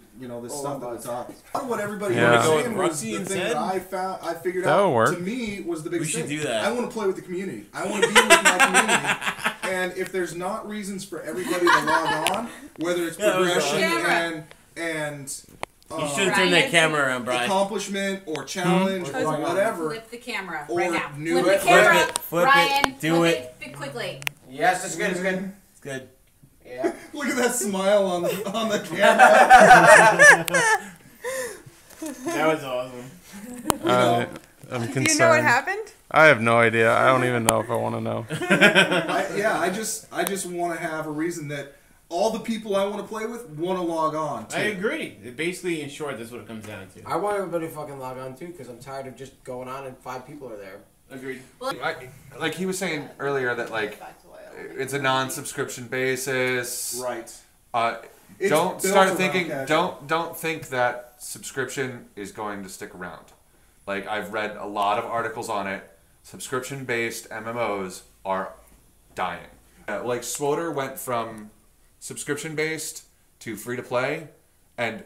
Speaker 4: this stuff that we talk. What everybody was saying was the thing that I figured
Speaker 6: That would
Speaker 4: out
Speaker 6: work.
Speaker 4: to me was the biggest thing.
Speaker 8: We should do that.
Speaker 4: I want to play with the community. I want to be with my community. And if there's not reasons for everybody to log on, whether it's progression and
Speaker 8: You should have turned that camera around, Brian.
Speaker 4: accomplishment or challenge or whatever.
Speaker 7: Flip the camera
Speaker 4: Or
Speaker 7: right now.
Speaker 4: new-
Speaker 7: Flip the camera.
Speaker 8: Flip it.
Speaker 7: Brian,
Speaker 8: Do
Speaker 7: flip it quickly.
Speaker 1: Yes, it's good. It's good.
Speaker 8: It's good.
Speaker 1: Yeah.
Speaker 4: Look at that smile on the camera.
Speaker 8: That was awesome.
Speaker 6: I'm concerned.
Speaker 3: Do you know what happened?
Speaker 6: I have no idea. I don't even know if I want to know.
Speaker 4: I just want to have a reason that all the people I want to play with want to log on.
Speaker 8: I agree. Basically, in short, that's what it comes down to.
Speaker 1: I want everybody to fucking log on too, because I'm tired of just going on and 5 people are there.
Speaker 8: Agreed.
Speaker 5: Like he was saying earlier that like it's a non-subscription basis.
Speaker 4: Right.
Speaker 5: Don't
Speaker 4: It's built
Speaker 5: start
Speaker 4: around
Speaker 5: thinking.
Speaker 4: casual.
Speaker 5: Don't think that subscription is going to stick around. Like I've read a lot of articles on it. Subscription-based MMOs are dying. Like Swoter went from subscription-based to free-to-play, and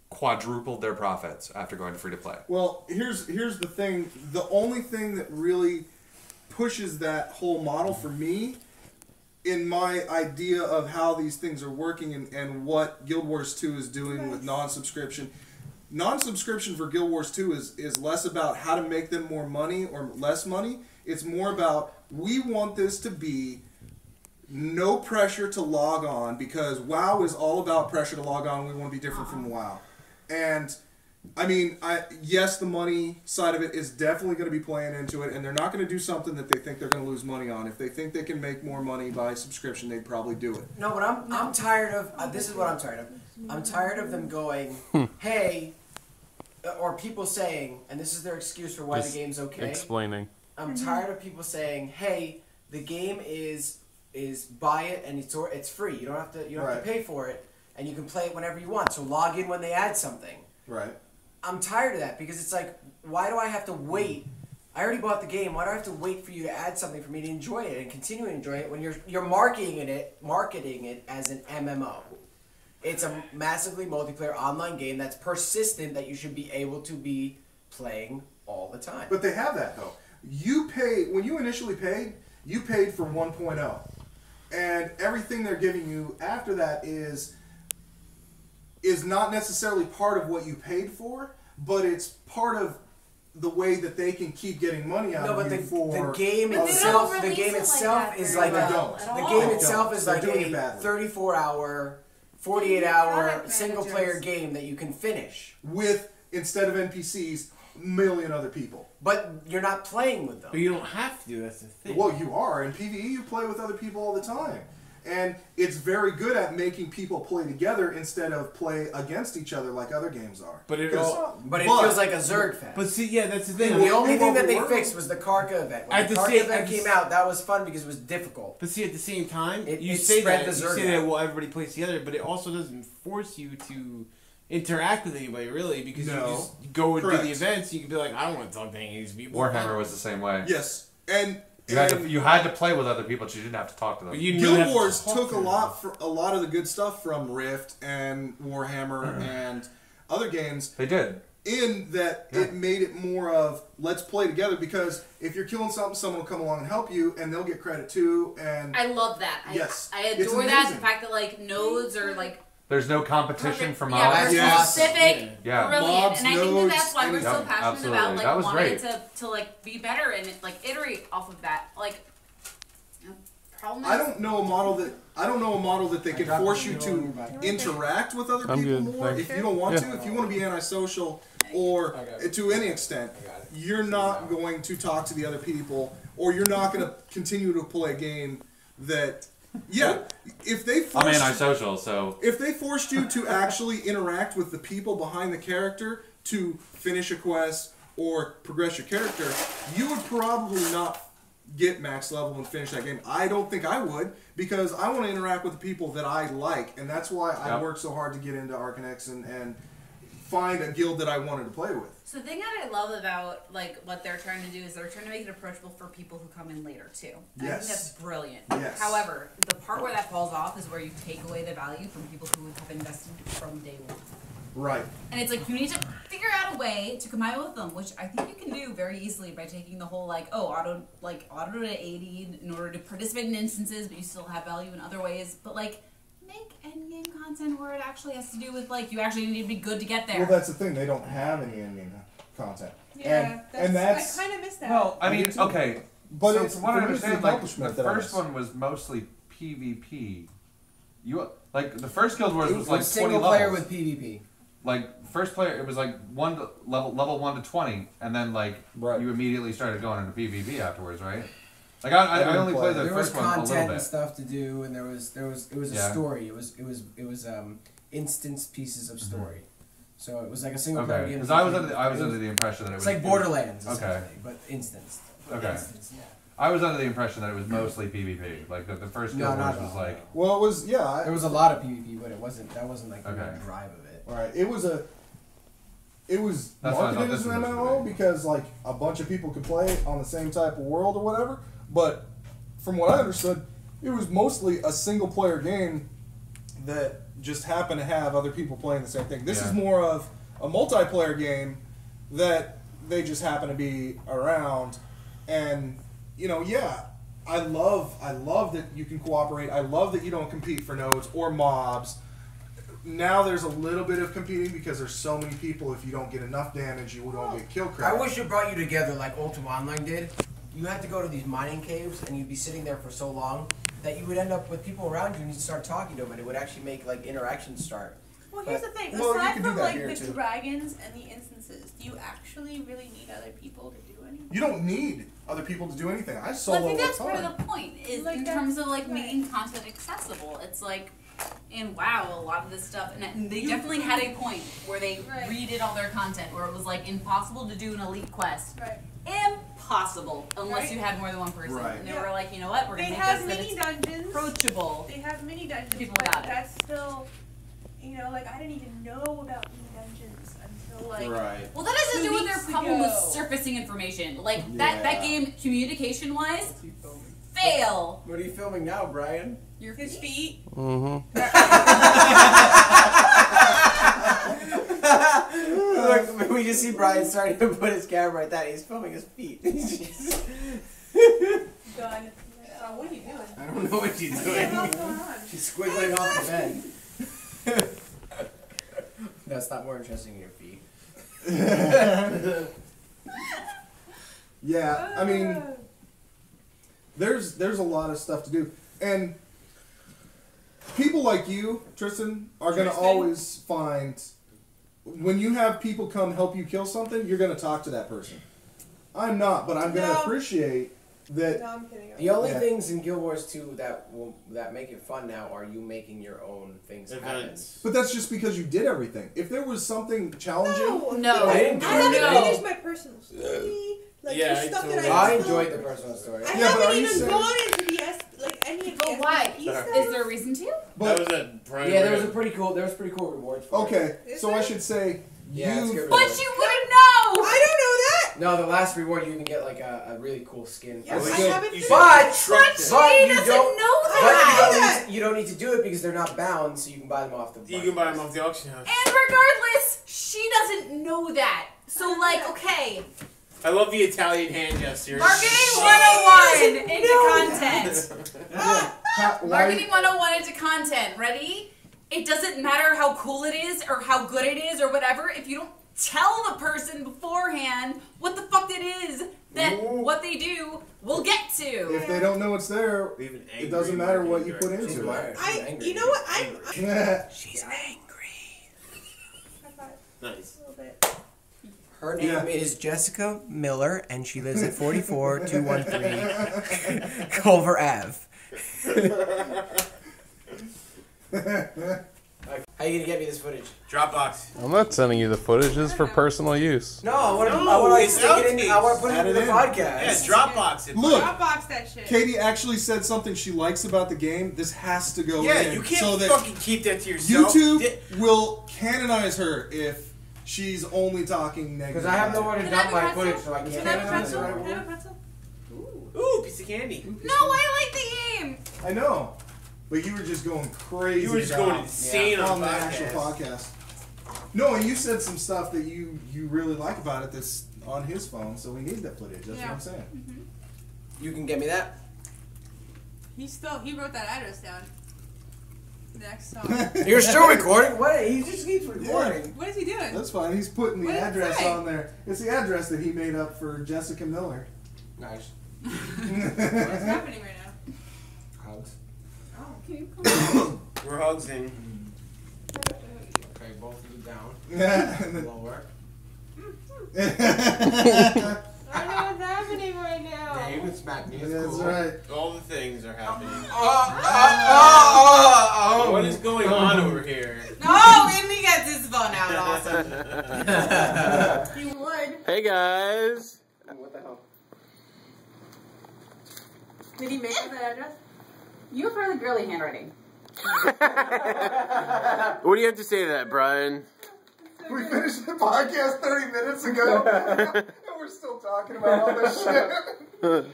Speaker 5: quadrupled their profits after going to free-to-play.
Speaker 4: Well, here's the thing. The only thing that really pushes that whole model for me, in my idea of how these things are working and what Guild Wars 2 is doing with non-subscription. Non-subscription for Guild Wars 2 is less about how to make them more money or less money. It's more about, we want this to be no pressure to log on, because WoW is all about pressure to log on. We want to be different from WoW. And I mean, yes, the money side of it is definitely going to be playing into it, and they're not going to do something that they think they're going to lose money on. If they think they can make more money by subscription, they'd probably do it.
Speaker 1: No, but I'm tired of. This is what I'm tired of. I'm tired of them going, hey, or people saying, and this is their excuse for why
Speaker 6: Just
Speaker 1: the game's okay.
Speaker 6: Explaining.
Speaker 1: I'm tired of people saying, hey, the game is buy it and it's free. You don't have to pay for it, and you can play it whenever you want. So log in when they add something.
Speaker 4: Right.
Speaker 1: I'm tired of that, because it's like, why do I have to wait? I already bought the game. Why do I have to wait for you to add something for me to enjoy it and continue to enjoy it when you're marketing it as an MMO? It's a massively multiplayer online game that's persistent, that you should be able to be playing all the time.
Speaker 4: But they have that, though. When you initially paid, you paid for 1.0. And everything they're giving you after that is not necessarily part of what you paid for, but it's part of the way that they can keep getting money out of you
Speaker 1: the game
Speaker 4: other
Speaker 1: itself,
Speaker 4: things.
Speaker 1: the game itself is like
Speaker 4: They
Speaker 1: the game itself is
Speaker 4: They're
Speaker 1: like
Speaker 4: doing it
Speaker 1: a
Speaker 4: badly.
Speaker 1: 34-hour, 48-hour single-player game that you can finish.
Speaker 4: With, instead of NPCs, million other people.
Speaker 1: But you're not playing with them.
Speaker 8: But you don't have to. That's the thing.
Speaker 4: Well, you are. In PvE, you play with other people all the time. And it's very good at making people play together instead of play against each other like other games are.
Speaker 1: But it feels like a Zerg fest.
Speaker 8: But see, yeah, that's the thing.
Speaker 1: The only thing that they fixed was the Karka event. When the Karka event came out, that was fun because it was difficult.
Speaker 8: But see, at the same time, you
Speaker 1: it
Speaker 8: say
Speaker 1: spread
Speaker 8: that,
Speaker 1: the
Speaker 8: you
Speaker 1: Zerg
Speaker 8: say that,
Speaker 1: out.
Speaker 8: well, everybody plays together, but it also doesn't force you to interact with anybody, really, because you just go and do the events, you can be like, I don't want to talk to any of these people.
Speaker 5: Warhammer was the same way.
Speaker 4: Yes. And
Speaker 5: you had to play with other people, but you didn't have to talk to them.
Speaker 4: Guild Wars took a lot of the good stuff from Rift and Warhammer and other games.
Speaker 5: They did.
Speaker 4: In that it made it more of let's play together, because if you're killing something, someone will come along and help you, and they'll get credit too. And
Speaker 7: I love that. I adore that. The fact that like nodes are like.
Speaker 5: There's no competition for
Speaker 7: mobs.
Speaker 5: Yeah,
Speaker 7: specific, brilliant,
Speaker 4: Mobs,
Speaker 7: and I think that's why we're so
Speaker 5: Yep,
Speaker 7: passionate
Speaker 5: absolutely.
Speaker 7: about like
Speaker 5: That was
Speaker 7: wanting
Speaker 5: great.
Speaker 7: to like be better and like iterate off of that. Like, problem is,
Speaker 4: I don't know a model that they can force you to interact with other people more. If you don't want to, if you want to be antisocial or to any extent, you're not going to talk to the other people, or you're not going to continue to play a game that. Yeah, if they forced
Speaker 5: I'm antisocial, so
Speaker 4: if they forced you to actually interact with the people behind the character to finish a quest or progress your character, you would probably not get max level and finish that game. I don't think I would, because I want to interact with the people that I like, and that's why I work so hard to get into Arcanex and find a guild that I wanted to play with.
Speaker 7: So the thing that I love about like what they're trying to do is they're trying to make it approachable for people who come in later too. And I think that's brilliant.
Speaker 4: Yes.
Speaker 7: However, the part where that falls off is where you take away the value from people who have invested from day one.
Speaker 4: Right.
Speaker 7: And it's like you need to figure out a way to combine with them, which I think you can do very easily by taking the whole like auto to 80 in order to participate in instances, but you still have value in other ways. But like make endgame content where it actually has to do with like you actually need to be good to get there.
Speaker 4: Well, that's the thing. They don't have any endgame content.
Speaker 3: Yeah,
Speaker 4: and that's
Speaker 3: I kind of miss that.
Speaker 5: Well, I mean, okay,
Speaker 4: but
Speaker 5: so
Speaker 4: it's
Speaker 5: from what I understand, like the
Speaker 4: that I
Speaker 5: first
Speaker 4: miss.
Speaker 5: one was mostly PvP. The first Guild Wars was like 20
Speaker 1: single
Speaker 5: levels.
Speaker 1: player with PvP.
Speaker 5: Like first player, it was like level 1 to 20, and then like you immediately started going into PvP afterwards, right? Like I only played the first one a little bit.
Speaker 1: There was content and stuff to do, and it was a story. It was instance pieces of story. So it was like a single player game.
Speaker 5: Because I was under the impression that it was
Speaker 1: like Borderlands,
Speaker 5: okay,
Speaker 1: but instanced.
Speaker 5: Okay. I was under the impression that it was mostly PvP. Like the first Guild Wars was like.
Speaker 4: Well, it was
Speaker 1: There was a lot of PvP, but it wasn't. That wasn't like the main drive of it.
Speaker 4: Right. It was marketed as an MMO because like a bunch of people could play on the same type of world or whatever. But from what I understood, it was mostly a single player game that just happened to have other people playing the same thing. This is more of a multiplayer game that they just happen to be around. And I love that you can cooperate. I love that you don't compete for nodes or mobs. Now there's a little bit of competing because there's so many people. If you don't get enough damage, you don't get kill credit.
Speaker 1: I wish it brought you together like Ultima Online did. You had to go to these mining caves, and you'd be sitting there for so long that you would end up with people around you and you'd start talking to them, and it would actually make like interactions start.
Speaker 3: Well, here's the thing.
Speaker 1: Well,
Speaker 3: Aside
Speaker 1: you can do
Speaker 3: from
Speaker 1: that
Speaker 3: like
Speaker 1: here,
Speaker 3: the
Speaker 1: too.
Speaker 3: dragons and the instances, do you actually really need other people to do anything?
Speaker 4: You don't need other people to do anything. I
Speaker 7: Well,
Speaker 4: solo
Speaker 7: I think that's
Speaker 4: all the
Speaker 7: part
Speaker 4: time.
Speaker 7: of the point is
Speaker 3: Like
Speaker 7: in
Speaker 3: that-
Speaker 7: terms of like making content accessible. It's like, and wow, a lot of this stuff, and they definitely had a point where they redid all their content, where it was like impossible to do an elite quest.
Speaker 3: Right.
Speaker 7: Impossible unless you had more than one person.
Speaker 4: Right.
Speaker 7: And they were like, you know what, we're
Speaker 3: They
Speaker 7: gonna make
Speaker 3: have
Speaker 7: this
Speaker 3: mini
Speaker 7: that it's
Speaker 3: dungeons.
Speaker 7: approachable.
Speaker 3: They have mini dungeons,
Speaker 7: People
Speaker 3: but
Speaker 7: got it.
Speaker 3: that's still, like I didn't even know about mini dungeons until like.
Speaker 4: Right.
Speaker 7: Well, that has to
Speaker 3: 2
Speaker 7: do with their
Speaker 3: weeks
Speaker 7: problem with
Speaker 3: ago.
Speaker 7: surfacing information. Like that game, communication wise, fail.
Speaker 1: What are you filming now, Brian?
Speaker 7: Your
Speaker 3: His feet.
Speaker 1: Look, we just see Brian starting to put his camera like that. He's filming his feet.
Speaker 3: Done. What are you doing?
Speaker 1: I don't know what she's
Speaker 3: What the
Speaker 1: doing.
Speaker 3: hell's going on?
Speaker 1: She's squiggling off the bed. That's not more interesting than your feet.
Speaker 4: Yeah, I mean, there's a lot of stuff to do, and people like you, Tristan, are gonna always find when you have people come help you kill something, you're going to talk to that person. I'm not, but I'm going to appreciate that.
Speaker 3: No, I'm kidding.
Speaker 1: The only things in Guild Wars 2 that make it fun now are you making your own things happen.
Speaker 4: But that's just because you did everything. If there was something challenging,
Speaker 3: No.
Speaker 1: I didn't do
Speaker 3: I haven't
Speaker 1: it.
Speaker 3: finished my personal story. Like, there's stuff that
Speaker 1: I enjoyed the personal story.
Speaker 3: I haven't even gone into the any of the
Speaker 7: why?
Speaker 3: SPP stuff.
Speaker 7: Is there a reason to?
Speaker 4: but
Speaker 1: Yeah, there was pretty cool rewards for it.
Speaker 4: okay, so I should say
Speaker 1: Yeah, it's
Speaker 4: you.
Speaker 1: good.
Speaker 7: But you wouldn't know!
Speaker 3: I don't know that!
Speaker 1: No, the last reward you can get like a really cool skin.
Speaker 3: Yes, I haven't finished
Speaker 1: But
Speaker 7: she doesn't know that!
Speaker 1: you don't need to do it because they're not bound, so you can buy them off the
Speaker 2: You can buy them off the auction house.
Speaker 7: And regardless, she doesn't know that. So, like, okay.
Speaker 2: I love the Italian hand gesture.
Speaker 7: Marketing 101 into content.
Speaker 4: Why-
Speaker 7: Marketing 101 into content. Ready? It doesn't matter how cool it is or how good it is or whatever if you don't tell the person beforehand what the fuck it is that what they do will get to.
Speaker 4: If they don't know it's there, it doesn't matter what you put into it.
Speaker 3: You know what?
Speaker 1: She's angry.
Speaker 2: Nice.
Speaker 3: A little bit.
Speaker 1: Her name is Jessica Miller, and she lives at 44213 Culver Ave. How are you gonna get me this footage?
Speaker 2: Dropbox.
Speaker 6: I'm not sending you the footage. This is for personal use.
Speaker 1: No, I want to stick it in. I want to put it
Speaker 2: Add
Speaker 1: into the
Speaker 2: it in.
Speaker 1: podcast.
Speaker 2: Yeah, Dropbox it.
Speaker 4: Look,
Speaker 3: Dropbox that shit.
Speaker 4: Katie actually said something she likes about the game. This has to go in.
Speaker 2: Yeah, you can't
Speaker 4: so that
Speaker 2: fucking keep that to yourself.
Speaker 4: YouTube will canonize her if she's only talking negative.
Speaker 1: Because I have nowhere to
Speaker 7: Can I
Speaker 1: dump
Speaker 7: have a
Speaker 1: my
Speaker 7: pretzel?
Speaker 1: footage, so I can't.
Speaker 7: Can I have a pretzel?
Speaker 1: Can I
Speaker 7: Can I have a pretzel?
Speaker 2: Ooh, piece of candy.
Speaker 7: No, I like the game.
Speaker 4: I know, but you were just going crazy.
Speaker 2: You were just going insane
Speaker 4: on
Speaker 2: on
Speaker 4: the
Speaker 2: podcast.
Speaker 4: actual podcast. No, and you said some stuff that you really like about it that's on his phone, so we need that footage. That's what I'm saying.
Speaker 1: You can get me that?
Speaker 3: He wrote that address down. Next song.
Speaker 1: You're still recording? What? He just keeps recording.
Speaker 3: What is he doing?
Speaker 4: That's fine. He's putting the
Speaker 3: What did it
Speaker 4: address
Speaker 3: say?
Speaker 4: on there. It's the address that he made up for Jessica Miller.
Speaker 1: Nice.
Speaker 3: What's happening right now?
Speaker 1: Hugs.
Speaker 3: Oh, can you come
Speaker 2: We're hugsing.
Speaker 1: Okay, both of you down. Lower.
Speaker 3: I don't know what's happening right now.
Speaker 1: Yeah, you can smack me. It's
Speaker 4: That's
Speaker 1: cool.
Speaker 4: right.
Speaker 2: All the things are happening.
Speaker 1: Oh.
Speaker 2: What is going on over here?
Speaker 7: Oh, Indy gets his phone out. Awesome.
Speaker 3: He would.
Speaker 6: Hey guys.
Speaker 1: What the hell?
Speaker 3: Did he make up that address?
Speaker 7: You have really girly handwriting.
Speaker 6: What do you have to say to that, Brian?
Speaker 4: We finished the podcast 30 minutes ago, and we're still talking about all this shit.
Speaker 7: We're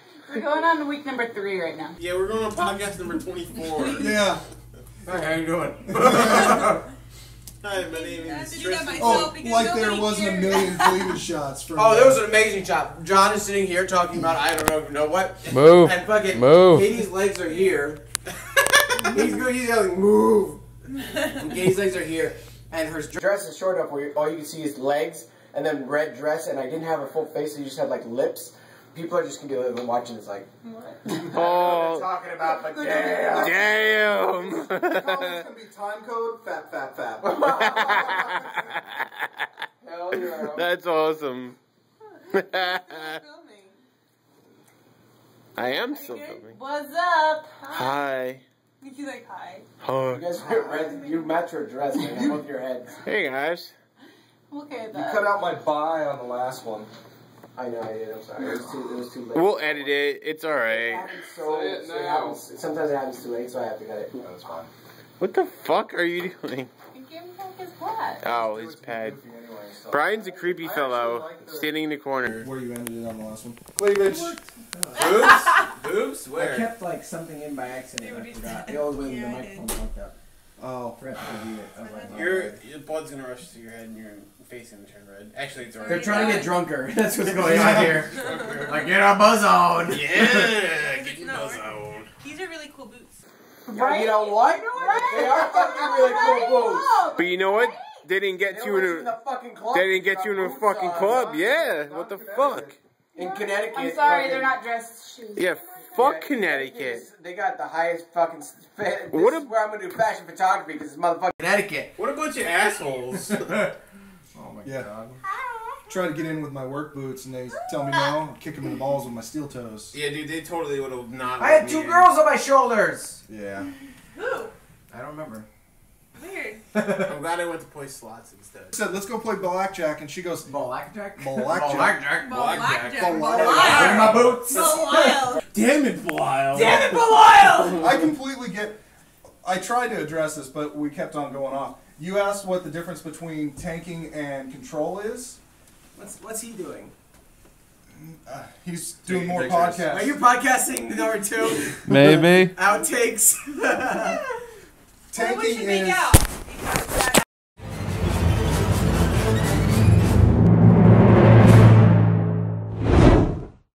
Speaker 7: going on to week number 3 right now.
Speaker 2: Yeah, we're going on podcast number 24.
Speaker 4: Yeah.
Speaker 1: Hi, how you doing?
Speaker 2: Hi, my name is Tristan.
Speaker 4: Oh, like there wasn't a million cleavage shots from.
Speaker 1: Oh, there was an amazing shot. John is sitting here talking about I don't know what.
Speaker 6: Move.
Speaker 1: And fucking
Speaker 6: Move.
Speaker 1: Katie's legs are here. He's yelling, move. And Katie's legs are here. And her dress is short enough where all you can see is legs and then red dress. And I didn't have a full face, so you just had like lips. People are just gonna be living watching this like, what?
Speaker 6: Oh.
Speaker 1: Talking about, but damn.
Speaker 6: Damn.
Speaker 4: The comments can be time code, fap.
Speaker 1: Hell yeah.
Speaker 6: That's awesome. I am still filming.
Speaker 7: What's up?
Speaker 6: Hi.
Speaker 3: He's like, hi.
Speaker 6: Oh.
Speaker 1: You guys wear red. You match your dress, man. On both your heads.
Speaker 6: Hey guys.
Speaker 7: Okay,
Speaker 4: You cut out my bye on the last one.
Speaker 1: I know I did. I'm sorry. It was too late.
Speaker 6: We'll edit it. It's
Speaker 1: It
Speaker 6: alright.
Speaker 1: happens sometimes it happens too late, so I have to cut it.
Speaker 4: That's fine.
Speaker 6: What the fuck are you doing?
Speaker 7: You gave him back his pad.
Speaker 6: Oh, his pad. Brian's a creepy fellow, standing in the corner.
Speaker 4: Where you ended it on the last one. Cleavage.
Speaker 2: Boobs? Boobs?
Speaker 1: I
Speaker 2: Where?
Speaker 1: kept like something in by accident. I forgot. The old way the microphone fucked up.
Speaker 4: Oh.
Speaker 1: I forgot to review it. I was like,
Speaker 2: Your blood's gonna rush to your head and your face gonna turn red. Actually, it's already.
Speaker 1: they're trying to get drunker. That's what's going on here. Like, get our buzz on.
Speaker 2: Yeah, get your buzz on.
Speaker 3: These are really cool boots.
Speaker 1: Right? You know what? They are fucking really cool boots.
Speaker 6: But you know what? They didn't get you in a. They didn't get you in a fucking club. Yeah. What the fuck?
Speaker 1: In Connecticut.
Speaker 7: I'm sorry, they're not dress shoes.
Speaker 6: Yeah. Fuck Connecticut.
Speaker 1: They got the highest fucking. This
Speaker 6: What
Speaker 1: is where I'm gonna do fashion photography because it's motherfucking Connecticut.
Speaker 2: What a bunch of assholes.
Speaker 4: Yeah. Try to get in with my work boots, and they tell me no. I'll kick them in the balls with my steel toes.
Speaker 2: Yeah, dude, they totally would have not.
Speaker 1: I had 2 girls on my shoulders.
Speaker 4: Yeah.
Speaker 3: Who?
Speaker 1: I don't remember.
Speaker 3: Weird.
Speaker 2: I'm glad I went to play slots instead.
Speaker 4: I said, let's go play blackjack, and she goes,
Speaker 1: Blackjack?
Speaker 4: Blackjack.
Speaker 3: Blackjack.
Speaker 1: My boots.
Speaker 3: Belial.
Speaker 2: Damn it, Belial.
Speaker 1: Damn it, Belial!
Speaker 4: I completely get... I tried to address this, but we kept on going off. You asked what the difference between tanking and control is.
Speaker 1: What's he doing?
Speaker 4: He's doing more
Speaker 2: pictures.
Speaker 4: podcasts.
Speaker 1: Are you podcasting number 2?
Speaker 6: Maybe.
Speaker 1: Outtakes.
Speaker 3: When would
Speaker 4: Tanking
Speaker 3: you make
Speaker 4: is...
Speaker 3: out?